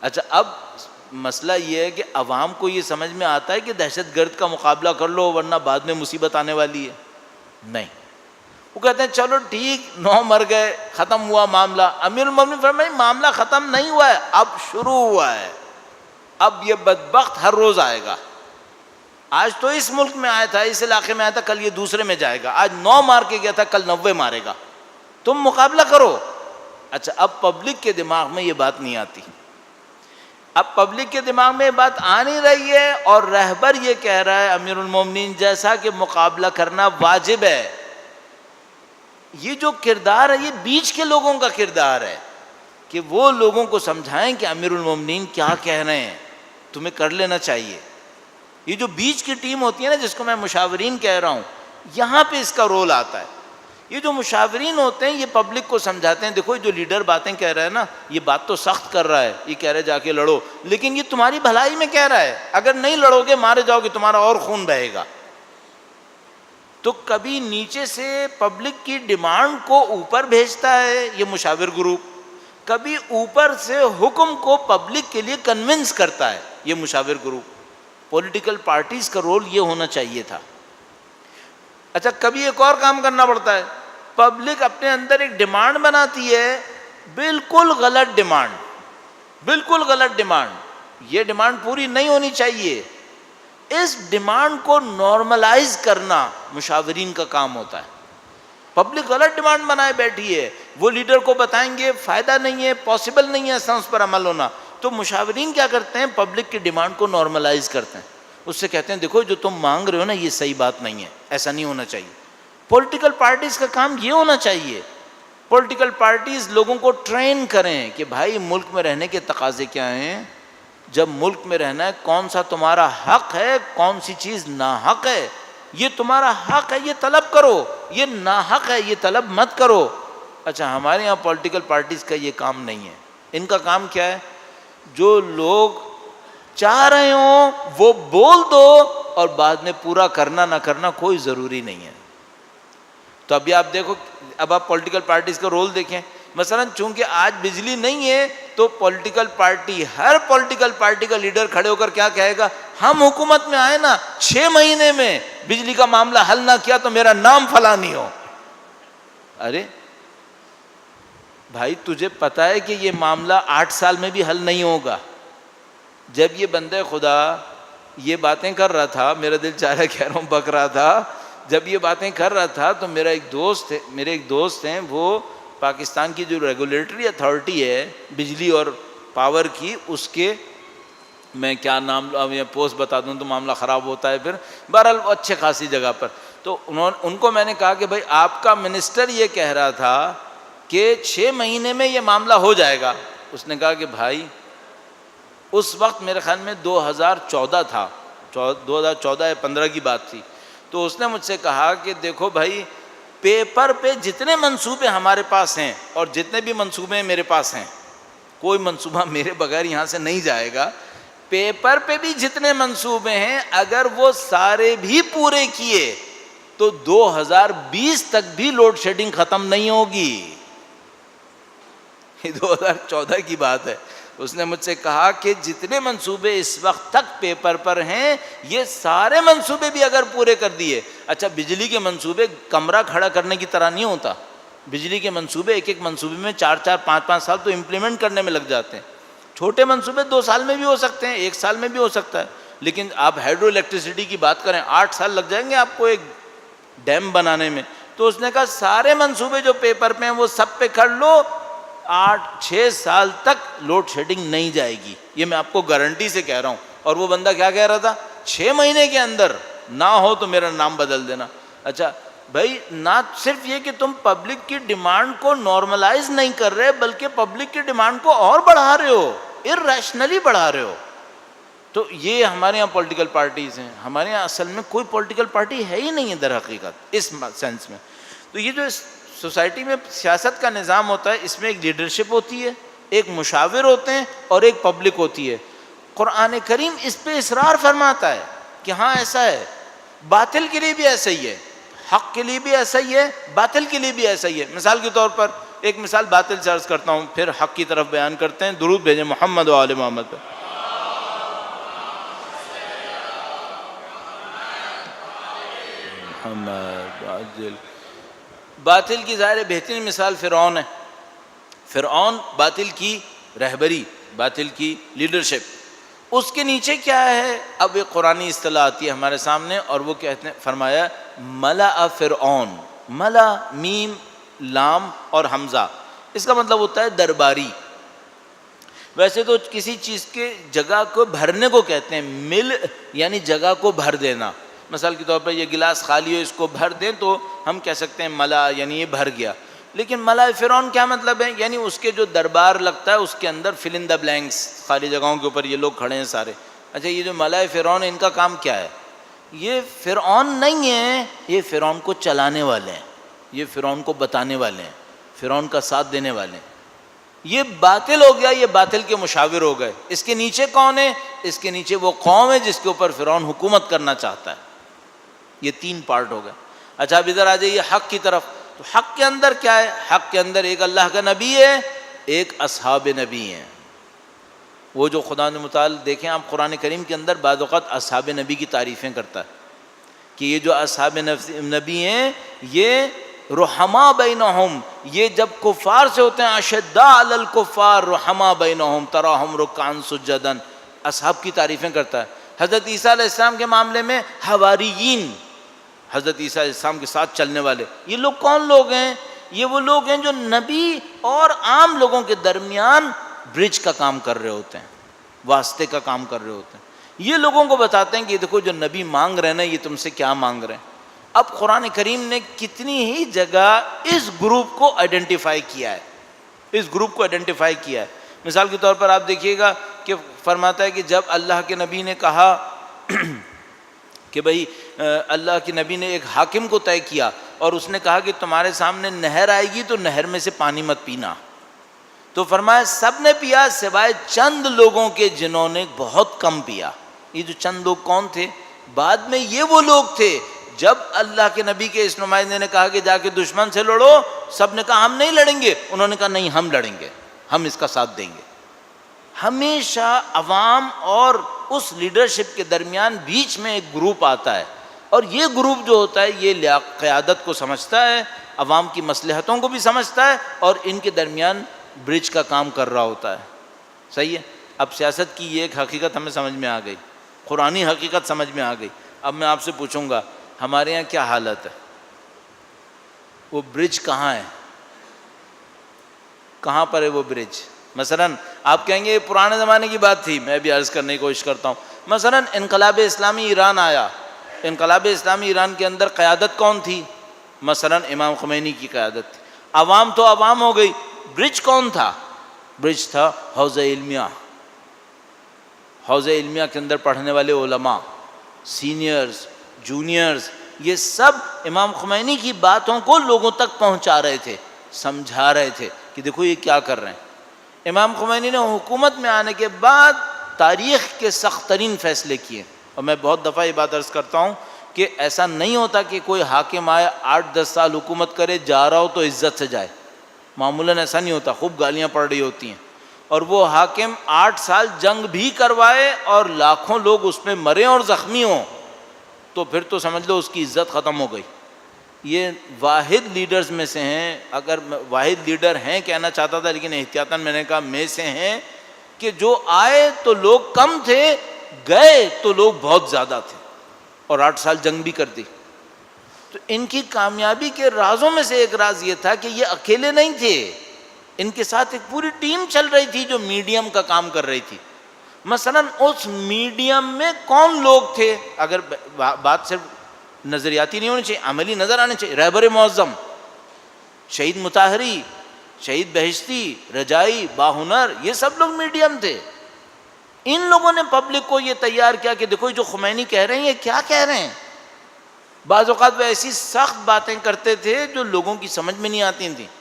اچھا اب مسئلہ یہ ہے کہ عوام کو یہ سمجھ میں آتا ہے کہ دہشت گرد کا مقابلہ کر لو ورنہ بعد میں مصیبت آنے والی ہے؟ نہیں، وہ کہتے ہیں چلو ٹھیک 9 مر گئے، ختم ہوا معاملہ۔ امیر المومنین فرمائے معاملہ ختم نہیں ہوا ہے، اب شروع ہوا ہے، اب یہ بدبخت ہر روز آئے گا۔ آج تو اس ملک میں آیا تھا، اس علاقے میں آیا تھا، کل یہ دوسرے میں جائے گا، آج 9 مار کے گیا تھا، کل 90 مارے گا، تم مقابلہ کرو۔ اچھا اب پبلک کے دماغ میں یہ بات نہیں آتی، اب پبلک کے دماغ میں یہ بات آ نہیں رہی ہے، اور رہبر یہ کہہ رہا ہے امیر المومنین جیسا کہ مقابلہ کرنا واجب ہے۔ یہ جو کردار ہے یہ بیچ کے لوگوں کا کردار ہے کہ وہ لوگوں کو سمجھائیں کہ امیر المومنین کیا کہہ رہے ہیں، تمہیں کر لینا چاہیے۔ یہ جو بیچ کی ٹیم ہوتی ہے نا، جس کو میں مشاورین کہہ رہا ہوں، یہاں پہ اس کا رول آتا ہے۔ یہ جو مشاورین ہوتے ہیں یہ پبلک کو سمجھاتے ہیں، دیکھو جو لیڈر باتیں کہہ رہا ہے نا، یہ بات تو سخت کر رہا ہے، یہ کہہ رہے جا کے لڑو، لیکن یہ تمہاری بھلائی میں کہہ رہا ہے، اگر نہیں لڑو گے مارے جاؤ گے، تمہارا اور خون بہے گا۔ تو کبھی نیچے سے پبلک کی ڈیمانڈ کو اوپر بھیجتا ہے یہ مشاور گروپ، کبھی اوپر سے حکم کو پبلک کے لیے کنونس کرتا ہے یہ مشاور گروپ۔ پولیٹیکل پارٹیز کا رول یہ ہونا چاہیے تھا۔ اچھا کبھی ایک اور کام کرنا پڑتا ہے، پبلک اپنے اندر ایک ڈیمانڈ بناتی ہے، بالکل غلط ڈیمانڈ، بالکل غلط ڈیمانڈ، یہ ڈیمانڈ پوری نہیں ہونی چاہیے، اس ڈیمانڈ کو نارملائز کرنا مشاورین کا کام ہوتا ہے۔ پبلک غلط ڈیمانڈ بنائے بیٹھی ہے، وہ لیڈر کو بتائیں گے فائدہ نہیں ہے، پاسبل نہیں ہے ایسا اس پر عمل ہونا، تو مشاورین کیا کرتے ہیں؟ پبلک کی ڈیمانڈ کو نارملائز کرتے ہیں، اس سے کہتے ہیں دیکھو جو تم مانگ رہے ہو نا یہ صحیح بات نہیں ہے، ایسا نہیں ہونا چاہیے۔ پولیٹیکل پارٹیز کا کام یہ ہونا چاہیے، پولیٹیکل پارٹیز لوگوں کو ٹرین کریں کہ بھائی ملک میں رہنے کے تقاضے کیا ہیں، جب ملک میں رہنا ہے کون سا تمہارا حق ہے، کون سی چیز ناحق ہے، یہ تمہارا حق ہے یہ طلب کرو، یہ ناحق ہے یہ طلب مت کرو۔ اچھا ہمارے یہاں پولیٹیکل پارٹیز کا یہ کام نہیں ہے. ان کا کام کیا ہے؟ جو لوگ چاہ رہے ہوں وہ بول دو اور بعد میں پورا کرنا نہ کرنا کوئی ضروری نہیں ہے. تو ابھی آپ دیکھو، اب آپ پولیٹیکل پارٹیز کا رول دیکھیں. مثلا چونکہ آج بجلی نہیں ہے تو پولیٹیکل پارٹی، ہر پولیٹیکل پارٹی کا لیڈر کھڑے ہو کر کیا کہے گا؟ ہم حکومت میں آئے نا 6 مہینے میں بجلی کا معاملہ حل نہ کیا تو میرا نام فلاں نہیں ہو. ارے بھائی تجھے پتا ہے کہ یہ معاملہ 8 سال میں بھی حل نہیں ہوگا. جب یہ بندہ خدا یہ باتیں کر رہا تھا، میرا دل چاہ رہا کہہ رہا ہوں بک رہا تھا، جب یہ باتیں کر رہا تھا تو میرے ایک دوست ہیں، وہ پاکستان کی جو ریگولیٹری اتھارٹی ہے بجلی اور پاور کی، اس کے میں کیا نام پوسٹ بتا دوں تو معاملہ خراب ہوتا ہے پھر، بہرحال اچھے خاصی جگہ پر. تو ان کو میں نے کہا کہ بھائی آپ کا منسٹر یہ کہہ رہا تھا کہ 6 مہینے میں یہ معاملہ ہو جائے گا. اس نے کہا کہ بھائی اس وقت میرے خیال میں 2014 تھا، 2014 یا 15 کی بات تھی. تو اس نے مجھ سے کہا کہ دیکھو بھائی، پیپر پہ جتنے منصوبے ہمارے پاس ہیں اور جتنے بھی منصوبے میرے پاس ہیں، کوئی منصوبہ میرے بغیر یہاں سے نہیں جائے گا. پیپر پہ بھی جتنے منصوبے ہیں اگر وہ سارے بھی پورے کیے تو 2020 تک بھی لوڈ شیڈنگ ختم نہیں ہوگی. یہ 2014 کی بات ہے. اس نے مجھ سے کہا کہ جتنے منصوبے اس وقت تک پیپر پر ہیں یہ سارے منصوبے بھی اگر پورے کر دیے. اچھا بجلی کے منصوبے کمرہ کھڑا کرنے کی طرح نہیں ہوتا. بجلی کے منصوبے ایک منصوبے میں 4 5 سال تو امپلیمنٹ کرنے میں لگ جاتے ہیں. چھوٹے منصوبے 2 سال میں بھی ہو سکتے ہیں، 1 سال میں بھی ہو سکتا ہے. لیکن آپ ہائیڈرو الیکٹریسٹی کی بات کریں 8 سال لگ جائیں گے آپ کو ایک ڈیم بنانے میں. تو اس نے کہا سارے منصوبے جو پیپر پہ ہیں وہ سب پہ کر لو، 8-6 سال تک لوڈ شیڈنگ نہیں جائے گی. یہ میں آپ کو گارنٹی سے کہہ رہا ہوں. اور وہ بندہ کیا کہہ رہا تھا؟ 6 مہینے کے اندر نہ ہو تو میرا نام بدل دینا. اچھا بھائی، نہ صرف یہ کہ تم پبلک کی ڈیمانڈ کو نارملائز نہیں کر رہے بلکہ پبلک کی ڈیمانڈ کو اور بڑھا رہے ہو، ارریشنلی بڑھا رہے ہو. تو یہ ہمارے یہاں پولیٹیکل پارٹیز ہیں. ہمارے یہاں اصل میں کوئی پولیٹیکل پارٹی ہے ہی نہیں ہے در حقیقت اس سینس میں. تو یہ جو سوسائٹی میں سیاست کا نظام ہوتا ہے، اس میں ایک لیڈرشپ ہوتی ہے، ایک مشاور ہوتے ہیں اور ایک پبلک ہوتی ہے. قرآن کریم اس پہ اصرار فرماتا ہے کہ ہاں ایسا ہے. باطل کے لیے بھی ایسا ہی ہے، حق کے لیے بھی ایسا ہی ہے، باطل کے لیے بھی ایسا ہی ہے. مثال کے طور پر ایک مثال باطل سے عرض کرتا ہوں، پھر حق کی طرف بیان کرتے ہیں. درود بھیجیں محمد و آل محمد پہ. باطل کی ظاہر بہترین مثال فرعون ہے. فرعون باطل کی رہبری، باطل کی لیڈرشپ. اس کے نیچے کیا ہے؟ اب ایک قرآنی اصطلاح آتی ہے ہمارے سامنے اور وہ کہتے ہیں، فرمایا ملأ فرعون. ملأ میم لام اور حمزہ، اس کا مطلب ہوتا ہے درباری. ویسے تو کسی چیز کے جگہ کو بھرنے کو کہتے ہیں مل، یعنی جگہ کو بھر دینا. مثال کے طور پر یہ گلاس خالی ہو، اس کو بھر دیں تو ہم کہہ سکتے ہیں ملا، یعنی یہ بھر گیا. لیکن ملا فرعون کیا مطلب ہے؟ یعنی اس کے جو دربار لگتا ہے اس کے اندر فل ان دا بلینکس، خالی جگہوں کے اوپر یہ لوگ کھڑے ہیں سارے. اچھا یہ جو ملا فرعون ان کا کام کیا ہے؟ یہ فرعون نہیں ہے، یہ فرعون کو چلانے والے ہیں، یہ فرعون کو بتانے والے ہیں، فرعون کا ساتھ دینے والے ہیں. یہ باطل ہو گیا، یہ باطل کے مشاور ہو گئے. اس کے نیچے کون ہے؟ اس کے نیچے وہ قوم ہے جس کے اوپر فرعون حکومت کرنا چاہتا ہے. یہ 3 پارٹ ہو گئے. اچھا اب ادھر آ جائیے حق کی طرف. تو حق کے اندر کیا ہے؟ حق کے اندر ایک اللہ کا نبی ہے، ایک اصحاب نبی ہیں. وہ جو خدا نے متعال دیکھیں آپ قرآن کریم کے اندر بعض اوقات اصحاب نبی کی تعریفیں کرتا ہے کہ یہ جو اصحاب نبی ہیں یہ رحماء بینہم، یہ جب کفار سے ہوتے ہیں اشداء علی الکفار رحماء بینہم تراہم رکعا سجدا، اصحاب کی تعریفیں کرتا ہے. حضرت عیسیٰ علیہ السلام کے معاملے میں حواریین، حضرت عیسیٰ علیہ السلام کے ساتھ چلنے والے. یہ لوگ کون لوگ ہیں؟ یہ وہ لوگ ہیں جو نبی اور عام لوگوں کے درمیان برج کا کام کر رہے ہوتے ہیں، واسطے کا کام کر رہے ہوتے ہیں. یہ لوگوں کو بتاتے ہیں کہ دیکھو جو نبی مانگ رہے ہیں نا یہ تم سے کیا مانگ رہے ہیں. اب قرآن کریم نے کتنی ہی جگہ اس گروپ کو آئیڈینٹیفائی کیا ہے، اس گروپ کو آئیڈینٹیفائی کیا ہے. مثال کے طور پر آپ دیکھیے گا کہ فرماتا ہے کہ جب اللہ کے نبی نے کہا کہ بھئی اللہ کے نبی نے ایک حاکم کو طے کیا اور اس نے کہا کہ تمہارے سامنے نہر آئے گی تو نہر میں سے پانی مت پینا، تو فرمایا سب نے پیا سوائے چند لوگوں کے جنہوں نے بہت کم پیا۔ یہ جو چند لوگ کون تھے؟ بعد میں یہ وہ لوگ تھے جب اللہ کے نبی کے اس نمائندے نے کہا کہ جا کے دشمن سے لڑو، سب نے کہا ہم نہیں لڑیں گے، انہوں نے کہا نہیں ہم لڑیں گے، ہم اس کا ساتھ دیں گے۔ ہمیشہ عوام اور اس لیڈرشپ کے درمیان بیچ میں ایک گروپ آتا ہے، اور یہ گروپ جو ہوتا ہے یہ قیادت کو سمجھتا ہے، عوام کی مصلحتوں کو بھی سمجھتا ہے، اور ان کے درمیان برج کا کام کر رہا ہوتا ہے۔ صحیح ہے؟ اب سیاست کی یہ ایک حقیقت ہمیں سمجھ میں آ گئی، قرآنی حقیقت سمجھ میں آ گئی۔ اب میں آپ سے پوچھوں گا ہمارے یہاں کیا حالت ہے؟ وہ برج کہاں ہے؟ کہاں پر ہے وہ برج؟ مثلا آپ کہیں گے یہ پرانے زمانے کی بات تھی، میں بھی عرض کرنے کی کوشش کرتا ہوں۔ مثلا انقلاب اسلامی ایران آیا، انقلاب اسلامی ایران کے اندر قیادت کون تھی؟ مثلا امام خمینی کی قیادت تھی۔ عوام تو عوام ہو گئی، برج کون تھا؟ برج تھا حوزہ علمیہ۔ حوزہ علمیہ کے اندر پڑھنے والے علماء، سینئرز، جونیئرز، یہ سب امام خمینی کی باتوں کو لوگوں تک پہنچا رہے تھے، سمجھا رہے تھے کہ دیکھو یہ کیا کر رہے ہیں۔ امام خمینی نے حکومت میں آنے کے بعد تاریخ کے سخت ترین فیصلے کیے، اور میں بہت دفعہ یہ بات عرض کرتا ہوں کہ ایسا نہیں ہوتا کہ کوئی حاکم آئے 8-10 سال حکومت کرے، جا رہا ہو تو عزت سے جائے، معمولاً ایسا نہیں ہوتا، خوب گالیاں پڑ رہی ہوتی ہیں۔ اور وہ حاکم 8 سال جنگ بھی کروائے اور لاکھوں لوگ اس میں مرے اور زخمی ہوں، تو پھر تو سمجھ لو اس کی عزت ختم ہو گئی۔ یہ واحد لیڈرز میں سے ہیں، اگر واحد لیڈر ہیں کہنا چاہتا تھا لیکن احتیاطاً میں نے کہا میں سے ہیں، کہ جو آئے تو لوگ کم تھے، گئے تو لوگ بہت زیادہ تھے، اور 8 سال جنگ بھی کر دی۔ تو ان کی کامیابی کے رازوں میں سے ایک راز یہ تھا کہ یہ اکیلے نہیں تھے، ان کے ساتھ ایک پوری ٹیم چل رہی تھی جو میڈیم کا کام کر رہی تھی۔ مثلا اس میڈیم میں کون لوگ تھے؟ اگر بات صرف نظریاتی نہیں ہونی چاہیے، عملی نظر آنے چاہیے۔ رہبر معظم، شہید مطہری، شہید بہشتی، رجائی، باہنر، یہ سب لوگ میڈیم تھے۔ ان لوگوں نے پبلک کو یہ تیار کیا کہ دیکھو جو خمینی کہہ رہے ہیں یہ کیا کہہ رہے ہیں۔ بعض اوقات وہ ایسی سخت باتیں کرتے تھے جو لوگوں کی سمجھ میں نہیں آتی تھیں۔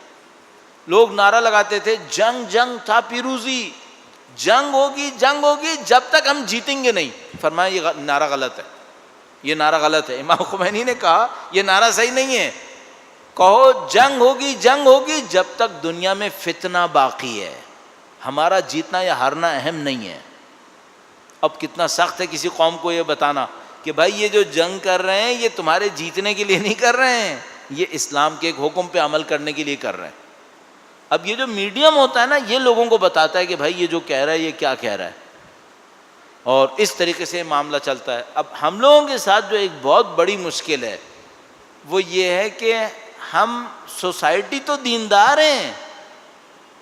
لوگ نعرہ لگاتے تھے جنگ جنگ تھا پیروزی، جنگ ہوگی جنگ ہوگی جب تک ہم جیتیں گے نہیں۔ فرمایا یہ نعرہ غلط ہے، یہ نعرہ غلط ہے۔ امام خمینی نے کہا یہ نعرہ صحیح نہیں ہے، کہو جنگ ہوگی جب تک دنیا میں فتنہ باقی ہے، ہمارا جیتنا یا ہارنا اہم نہیں ہے۔ اب کتنا سخت ہے کسی قوم کو یہ بتانا کہ بھائی یہ جو جنگ کر رہے ہیں یہ تمہارے جیتنے کے لیے نہیں کر رہے ہیں، یہ اسلام کے ایک حکم پہ عمل کرنے کے لیے کر رہے ہیں۔ اب یہ جو میڈیم ہوتا ہے نا، یہ لوگوں کو بتاتا ہے کہ بھائی یہ جو کہہ رہا ہے یہ کیا کہہ رہا ہے، اور اس طریقے سے معاملہ چلتا ہے۔ اب ہم لوگوں کے ساتھ جو ایک بہت بڑی مشکل ہے وہ یہ ہے کہ ہم سوسائٹی تو دیندار ہیں،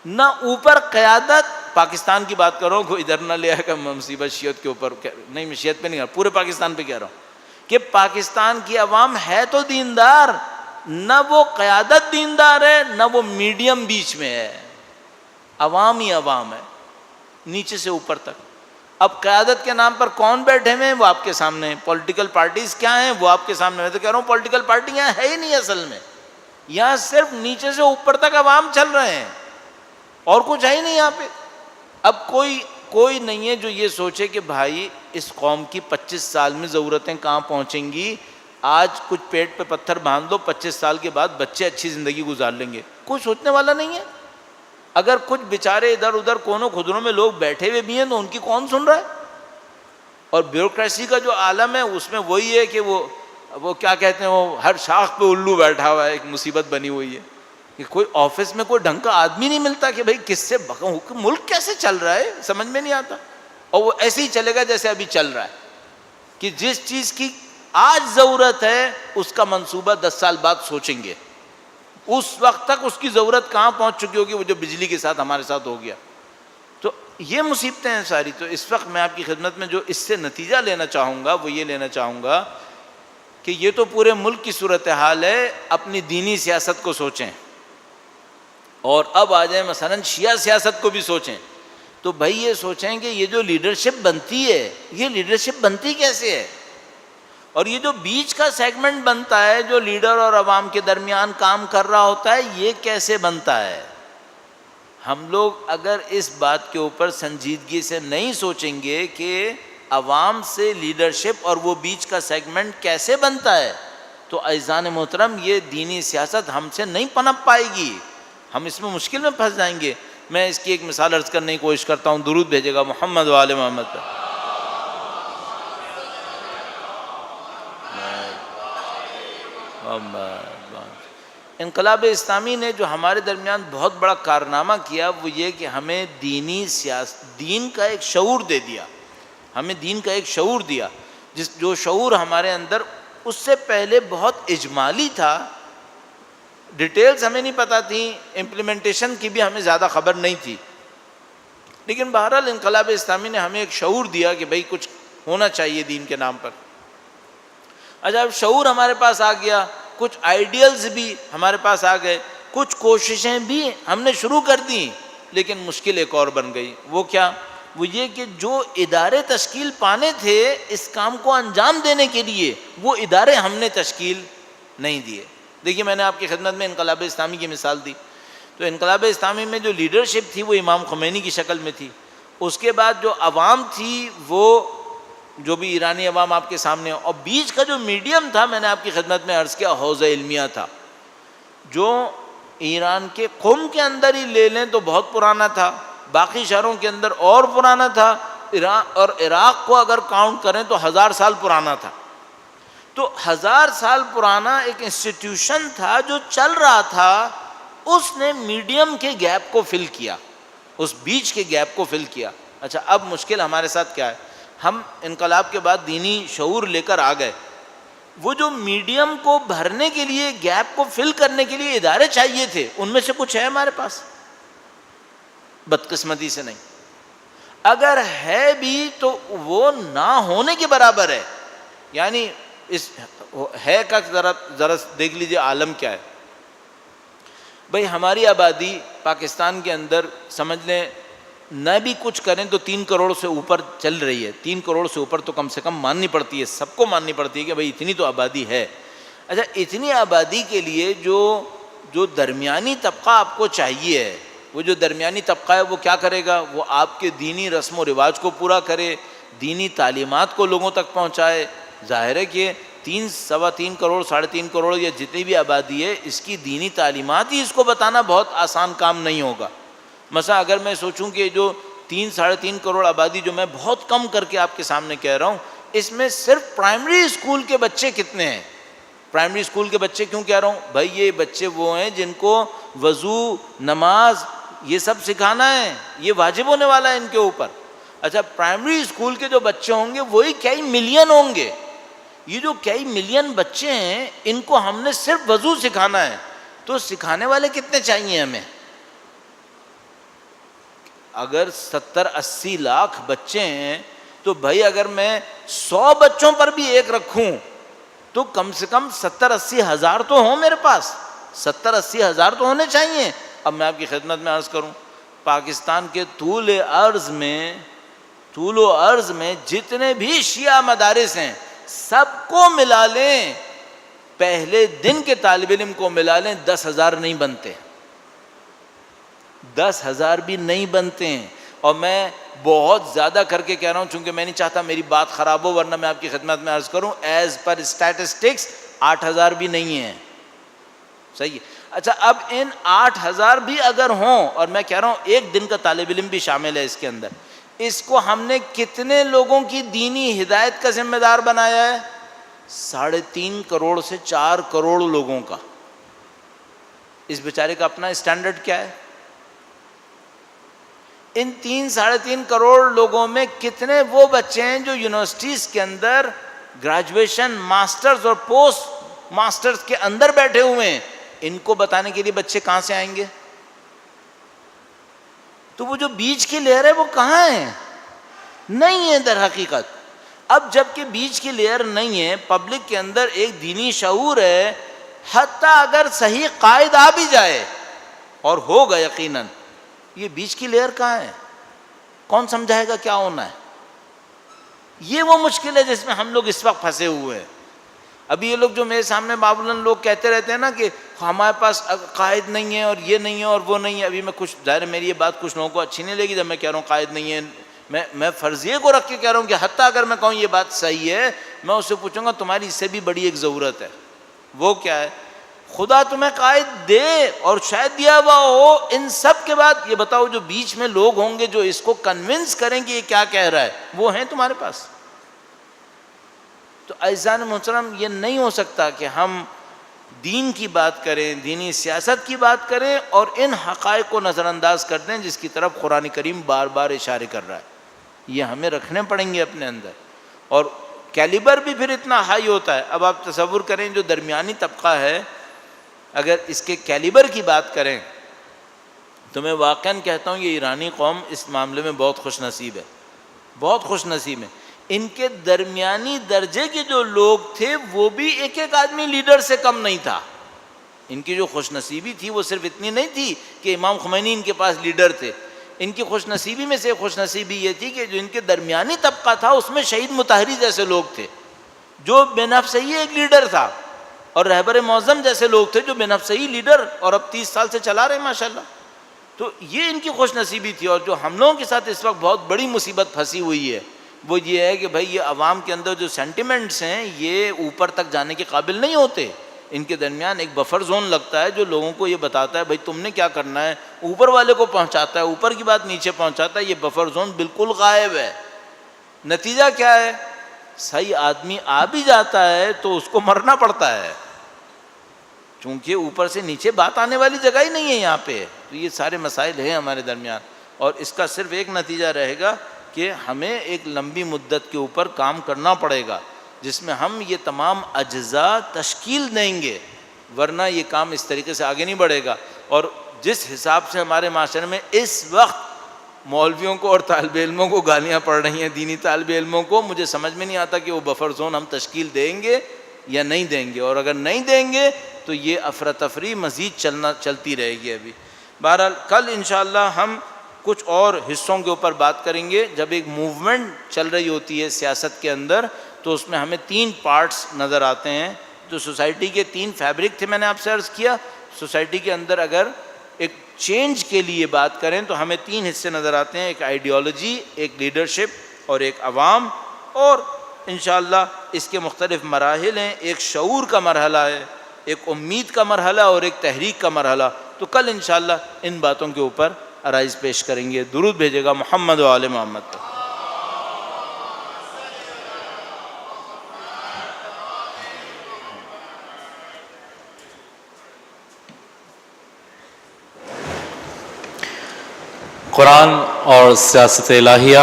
نہ اوپر قیادت، پاکستان کی بات کر رہا ہوں، کوئی ادھر نہ لے آئے گا مصیبت شیعت کے اوپر، نہیں میں شیعت پہ نہیں کہہ رہا، پورے پاکستان پہ کہہ رہا ہوں کہ پاکستان کی عوام ہے تو دیندار، نہ وہ قیادت دیندار ہے نہ وہ میڈیم بیچ میں ہے، عوام ہی عوام ہے نیچے سے اوپر تک۔ اب قیادت کے نام پر کون بیٹھے ہوئے ہیں وہ آپ کے سامنے ہیں، پولیٹیکل پارٹیز کیا ہیں وہ آپ کے سامنے۔ میں تو کہہ رہا ہوں پولیٹیکل پارٹی یہاں ہے ہی نہیں اصل میں، یہاں صرف نیچے سے اوپر تک عوام چل رہے ہیں اور کچھ ہے ہی نہیں یہاں پہ۔ اب کوئی نہیں ہے جو یہ سوچے کہ بھائی اس قوم کی 25 سال میں ضرورتیں کہاں پہنچیں گی، آج کچھ پیٹ پہ پتھر باندھ دو، 25 سال کے بعد بچے اچھی زندگی گزار لیں گے، کوئی سوچنے والا نہیں ہے۔ اگر کچھ بیچارے ادھر ادھر کونوں خدروں میں لوگ بیٹھے ہوئے بھی ہیں تو ان کی کون سن رہا ہے؟ اور بیوروکریسی کا جو عالم ہے اس میں وہی ہے کہ وہ کیا کہتے ہیں، وہ ہر شاخ پہ الو بیٹھا ہوا ہے، ایک مصیبت بنی ہوئی ہے کہ کوئی آفس میں کوئی ڈھنگ کا آدمی نہیں ملتا کہ بھائی کس سے ملک کیسے چل رہا ہے سمجھ میں نہیں آتا، اور وہ ایسے ہی چلے گا جیسے ابھی چل رہا ہے کہ جس چیز کی آج ضرورت ہے اس کا منصوبہ 10 سال بعد سوچیں گے، اس وقت تک اس کی ضرورت کہاں پہنچ چکی ہوگی، وہ جو بجلی کے ساتھ ہمارے ساتھ ہو گیا۔ تو یہ مصیبتیں ہیں ساری۔ تو اس وقت میں آپ کی خدمت میں جو اس سے نتیجہ لینا چاہوں گا وہ یہ لینا چاہوں گا کہ یہ تو پورے ملک کی صورتحال ہے، اپنی دینی سیاست کو سوچیں، اور اب آ جائیں مثلا شیعہ سیاست کو بھی سوچیں۔ تو بھائی یہ سوچیں کہ یہ جو لیڈرشپ بنتی ہے یہ لیڈرشپ بنتی کیسے ہے؟ اور یہ جو بیچ کا سیگمنٹ بنتا ہے جو لیڈر اور عوام کے درمیان کام کر رہا ہوتا ہے، یہ کیسے بنتا ہے؟ ہم لوگ اگر اس بات کے اوپر سنجیدگی سے نہیں سوچیں گے کہ عوام سے لیڈرشپ اور وہ بیچ کا سیگمنٹ کیسے بنتا ہے، تو عزیزان محترم یہ دینی سیاست ہم سے نہیں پنپ پائے گی، ہم اس میں مشکل میں پھنس جائیں گے۔ میں اس کی ایک مثال عرض کرنے کی کوشش کرتا ہوں، درود بھیجے گا محمد و آل محمد پر۔ انقلاب اسلامی نے جو ہمارے درمیان بہت بڑا کارنامہ کیا وہ یہ کہ ہمیں دین کا ایک شعور دے دیا، ہمیں دین کا ایک شعور دیا، جو شعور ہمارے اندر اس سے پہلے بہت اجمالی تھا، ڈیٹیلز ہمیں نہیں پتہ تھیں، امپلیمنٹیشن کی بھی ہمیں زیادہ خبر نہیں تھی، لیکن بہرحال انقلاب اسلامی نے ہمیں ایک شعور دیا کہ بھئی کچھ ہونا چاہیے دین کے نام پر۔ اچھا، شعور ہمارے پاس آ گیا، کچھ آئیڈیلز بھی ہمارے پاس آ گئے، کچھ کوششیں بھی ہم نے شروع کر دیں، لیکن مشکل ایک اور بن گئی۔ وہ کیا؟ وہ یہ کہ جو ادارے تشکیل پانے تھے اس کام کو انجام دینے کے لیے، وہ ادارے ہم نے تشکیل نہیں دیے۔ دیکھیے، میں نے آپ کی خدمت میں انقلاب اسلامی کی مثال دی، تو انقلاب اسلامی میں جو لیڈرشپ تھی وہ امام خمینی کی شکل میں تھی، اس کے بعد جو عوام تھی وہ جو بھی ایرانی عوام آپ کے سامنے، اور بیچ کا جو میڈیم تھا میں نے آپ کی خدمت میں عرض کیا حوض علمیہ تھا، جو ایران کے قم کے اندر ہی لے لیں تو بہت پرانا تھا، باقی شہروں کے اندر اور پرانا تھا، اور عراق کو اگر کاؤنٹ کریں تو 1000 سال پرانا تھا۔ تو 1000 سال پرانا ایک انسٹیٹیوشن تھا جو چل رہا تھا، اس نے میڈیم کے گیپ کو فل کیا، اس بیچ کے گیپ کو فل کیا۔ اچھا، اب مشکل ہمارے ساتھ کیا ہے؟ ہم انقلاب کے بعد دینی شعور لے کر آ گئے، وہ جو میڈیم کو بھرنے کے لیے، گیپ کو فل کرنے کے لیے ادارے چاہیے تھے، ان میں سے کچھ ہے ہمارے پاس؟ بدقسمتی سے نہیں، اگر ہے بھی تو وہ نہ ہونے کے برابر ہے۔ یعنی اس ہے کا ذرا دیکھ لیجئے عالم کیا ہے۔ بھئی ہماری آبادی پاکستان کے اندر سمجھ لیں نہ بھی کچھ کریں تو 3 کروڑ سے اوپر چل رہی ہے، 3 کروڑ سے اوپر تو کم سے کم ماننی پڑتی ہے، سب کو ماننی پڑتی ہے کہ بھئی اتنی تو آبادی ہے۔ اچھا، اتنی آبادی کے لیے جو درمیانی طبقہ آپ کو چاہیے ہے، وہ جو درمیانی طبقہ ہے وہ کیا کرے گا؟ وہ آپ کے دینی رسم و رواج کو پورا کرے، دینی تعلیمات کو لوگوں تک پہنچائے۔ ظاہر ہے کہ 3.25 کروڑ 3.5 کروڑ یا جتنی بھی آبادی ہے، اس کی دینی تعلیمات ہی اس کو بتانا بہت آسان کام نہیں ہوگا۔ مثلا اگر میں سوچوں کہ جو 3.5 کروڑ آبادی جو میں بہت کم کر کے آپ کے سامنے کہہ رہا ہوں، اس میں صرف پرائمری اسکول کے بچے کتنے ہیں؟ پرائمری اسکول کے بچے کیوں کہہ رہا ہوں؟ بھائی یہ بچے وہ ہیں جن کو وضو، نماز یہ سب سکھانا ہے، یہ واجب ہونے والا ہے ان کے اوپر۔ اچھا، پرائمری اسکول کے جو بچے ہوں گے وہی کئی ملین ہوں گے۔ یہ جو کئی ملین بچے ہیں ان کو ہم نے صرف وضو سکھانا ہے، تو سکھانے والے کتنے چاہیے ہمیں؟ اگر 70-80 لاکھ بچے ہیں تو بھائی اگر میں 100 بچوں پر بھی ایک رکھوں تو کم سے کم 70-80 ہزار تو ہوں میرے پاس، 70-80 ہزار تو ہونے چاہیے۔ اب میں آپ کی خدمت میں عرض کروں، پاکستان کے طول و عرض میں جتنے بھی شیعہ مدارس ہیں سب کو ملا لیں، پہلے دن کے طالب علم کو ملا لیں، 10,000 نہیں بنتے، 10,000 بھی نہیں بنتے ہیں۔ اور میں بہت زیادہ کر کے کہہ رہا ہوں چونکہ میں نہیں چاہتا میری بات خراب ہو، ورنہ میں آپ کی خدمت میں عرض کروں ایز پر اسٹیٹسٹکس 8,000 بھی نہیں ہیں، صحیح ہے۔ اچھا، اب ان 8,000 بھی اگر ہوں، اور میں کہہ رہا ہوں ایک دن کا طالب علم بھی شامل ہے اس کے اندر، اس کو ہم نے کتنے لوگوں کی دینی ہدایت کا ذمہ دار بنایا ہے؟ 3.5 کروڑ سے 4 کروڑ لوگوں کا۔ اس بیچارے کا اپنا اسٹینڈرڈ کیا ہے؟ ان 3-3.5 کروڑ لوگوں میں کتنے وہ بچے ہیں جو یونیورسٹیز کے اندر گریجویشن، ماسٹرز اور پوسٹ ماسٹرز کے اندر بیٹھے ہوئے ہیں؟ ان کو بتانے کے لیے بچے کہاں سے آئیں گے؟ تو وہ جو بیچ کی لیئر ہے وہ کہاں ہے؟ نہیں ہے در حقیقت۔ اب جب کہ بیچ کی لیئر نہیں ہے، پبلک کے اندر ایک دینی شعور ہے، حتیٰ اگر صحیح قائد آ بھی جائے اور ہوگا یقیناً، یہ بیچ کی لیئر کہاں ہے؟ کون سمجھائے گا کیا ہونا ہے؟ یہ وہ مشکل ہے جس میں ہم لوگ اس وقت پھنسے ہوئے ہیں۔ ابھی یہ لوگ جو میرے سامنے بابلن لوگ کہتے رہتے ہیں نا کہ ہمارے پاس قائد نہیں ہے اور یہ نہیں ہے اور وہ نہیں ہے. ابھی میں کچھ ظاہر میری یہ بات کچھ لوگوں کو اچھی نہیں لگی جب میں کہہ رہا ہوں قائد نہیں ہے. میں فرضیے کو رکھ کے کہہ رہا ہوں کہ حتیٰ اگر میں کہوں یہ بات صحیح ہے, میں اس سے پوچھوں گا تمہاری اس سے بھی بڑی ایک ضرورت ہے. وہ کیا ہے؟ خدا تمہیں قائد دے اور شاید دیا ہوا ہو, ان سب کے بعد یہ بتاؤ جو بیچ میں لوگ ہوں گے جو اس کو کنونس کریں کہ یہ کیا کہہ رہا ہے, وہ ہیں تمہارے پاس؟ تو عزیزان محترم, یہ نہیں ہو سکتا کہ ہم دین کی بات کریں, دینی سیاست کی بات کریں اور ان حقائق کو نظر انداز کر دیں جس کی طرف قرآن کریم بار بار اشارے کر رہا ہے. یہ ہمیں رکھنے پڑیں گے اپنے اندر. اور کیلیبر بھی پھر اتنا ہائی ہوتا ہے. اب آپ تصور کریں جو درمیانی طبقہ ہے, اگر اس کے کیلیبر کی بات کریں تو میں واقعاً کہتا ہوں یہ ایرانی قوم اس معاملے میں بہت خوش نصیب ہے, بہت خوش نصیب ہے. ان کے درمیانی درجے کے جو لوگ تھے وہ بھی ایک ایک آدمی لیڈر سے کم نہیں تھا. ان کی جو خوش نصیبی تھی وہ صرف اتنی نہیں تھی کہ امام خمینی ان کے پاس لیڈر تھے. ان کی خوش نصیبی میں سے خوش نصیبی یہ تھی کہ جو ان کے درمیانی طبقہ تھا اس میں شہید مطہری جیسے لوگ تھے جو بے نفسہی ایک لیڈر تھا, اور رہبر معظم جیسے لوگ تھے جو بے نفسہی لیڈر اور اب 30 سال سے چلا رہے ہیں ماشاءاللہ. تو یہ ان کی خوش نصیبی تھی. اور جو ہم لوگوں کے ساتھ اس وقت بہت بڑی مصیبت پھنسی ہوئی ہے وہ یہ ہے کہ بھائی یہ عوام کے اندر جو سینٹیمنٹس ہیں یہ اوپر تک جانے کے قابل نہیں ہوتے. ان کے درمیان ایک بفر زون لگتا ہے جو لوگوں کو یہ بتاتا ہے بھائی تم نے کیا کرنا ہے, اوپر والے کو پہنچاتا ہے, اوپر کی بات نیچے پہنچاتا ہے. یہ بفر زون بالکل غائب ہے. نتیجہ کیا ہے؟ صحیح آدمی آ بھی جاتا ہے تو اس کو مرنا پڑتا ہے چونکہ اوپر سے نیچے بات آنے والی جگہ ہی نہیں ہے یہاں پہ. تو یہ سارے مسائل ہیں ہمارے درمیان, اور اس کا صرف ایک نتیجہ رہے گا کہ ہمیں ایک لمبی مدت کے اوپر کام کرنا پڑے گا جس میں ہم یہ تمام اجزاء تشکیل دیں گے, ورنہ یہ کام اس طریقے سے آگے نہیں بڑھے گا. اور جس حساب سے ہمارے معاشرے میں اس وقت مولویوں کو اور طالب علموں کو گالیاں پڑ رہی ہیں, دینی طالب علموں کو, مجھے سمجھ میں نہیں آتا کہ وہ بفر زون ہم تشکیل دیں گے یا نہیں دیں گے. اور اگر نہیں دیں گے تو یہ افراتفری مزید چلتی رہے گی. ابھی بہرحال کل انشاءاللہ ہم کچھ اور حصوں کے اوپر بات کریں گے. جب ایک موومنٹ چل رہی ہوتی ہے سیاست کے اندر تو اس میں ہمیں 3 پارٹس نظر آتے ہیں. جو سوسائٹی کے 3 فیبرک تھے میں نے آپ سے عرض کیا, سوسائٹی کے اندر اگر ایک چینج کے لیے بات کریں تو ہمیں 3 حصے نظر آتے ہیں, ایک آئیڈیالوجی, ایک لیڈرشپ اور ایک عوام. اور انشاءاللہ اس کے مختلف مراحل ہیں, ایک شعور کا مرحلہ ہے, ایک امید کا مرحلہ اور ایک تحریک کا مرحلہ. تو کل انشاءاللہ ان باتوں کے اوپر عرائض پیش کریں گے. درود بھیجے گا محمد و آل محمد پر. قرآن اور سیاست الہیہ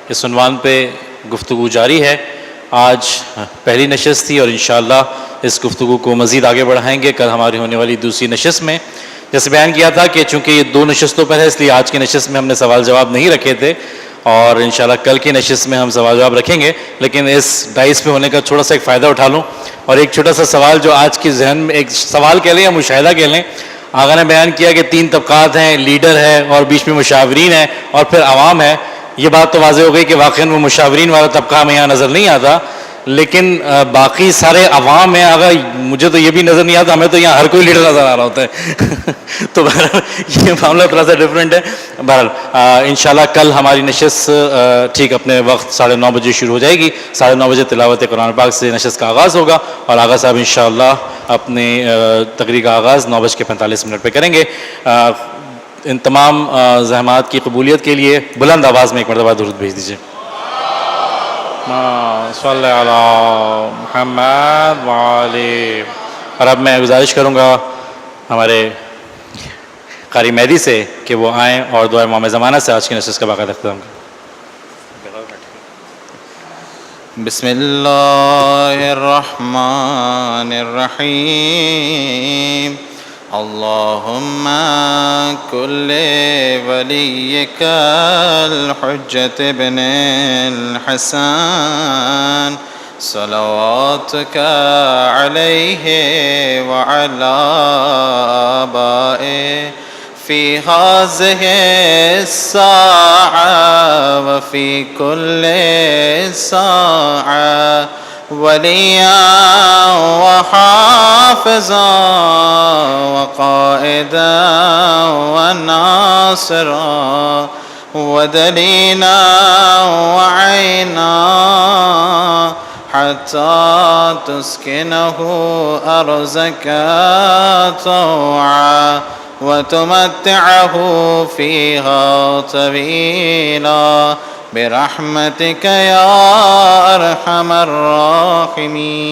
اس عنوان پہ گفتگو جاری ہے. آج پہلی نشست تھی اور انشاءاللہ اس گفتگو کو مزید آگے بڑھائیں گے کل ہماری ہونے والی دوسری نشست میں. جیسے بیان کیا تھا کہ چونکہ یہ 2 نشستوں پر ہے اس لیے آج کی نشست میں ہم نے سوال جواب نہیں رکھے تھے اور انشاءاللہ کل کی نشست میں ہم سوال جواب رکھیں گے. لیکن اس ڈائس پہ ہونے کا تھوڑا سا ایک فائدہ اٹھا لوں اور ایک چھوٹا سا سوال جو آج کی ذہن میں ایک سوال کہہ لیں یا مشاہدہ کہہ لیں. آقا نے بیان کیا کہ 3 طبقات ہیں, لیڈر ہے اور بیچ میں مشاورین ہیں اور پھر عوام ہے. یہ بات تو واضح ہو گئی کہ واقعاً وہ مشاورین والا طبقہ ہمیں یہاں نظر نہیں آتا, لیکن باقی سارے عوام ہیں. اگر مجھے تو یہ بھی نظر نہیں آتا, ہمیں تو یہاں ہر کوئی لیڈر نظر آ رہا ہوتا ہے. تو بہرحال یہ معاملہ تھوڑا سا ڈفرینٹ ہے. بہرحال انشاءاللہ کل ہماری نشست ٹھیک اپنے وقت 9:30 بجے شروع ہو جائے گی. 9:30 بجے تلاوت قرآن پاک سے نشست کا آغاز ہوگا اور آغا صاحب انشاءاللہ اپنی تقریر کا آغاز 9:45 پہ کریں گے. ان تمام زحمات کی قبولیت کے لیے بلند آواز میں ایک مرتبہ درود بھیج دیجیے. صلی علی محمد وعلی. اور اب میں گزارش کروں گا ہمارے قاری مہدی سے کہ وہ آئیں اور دعائے امام زمانہ سے آج کی نشست کا باقاعدہ اختتام کریں. بسم اللہ الرحمن الرحیم. اللہم کل ولیک الحجۃ ابن الحسن صلواتک علیہ وعلی آبائہ فی هذه الساعة وفي كل ساعة وليا وحافظا وقائدا وناصرا ودليلا وعينا حتى تسكنه أرزك طوعا وتمتعه فيها طويلا برحمتك يا أرحم الراحمين.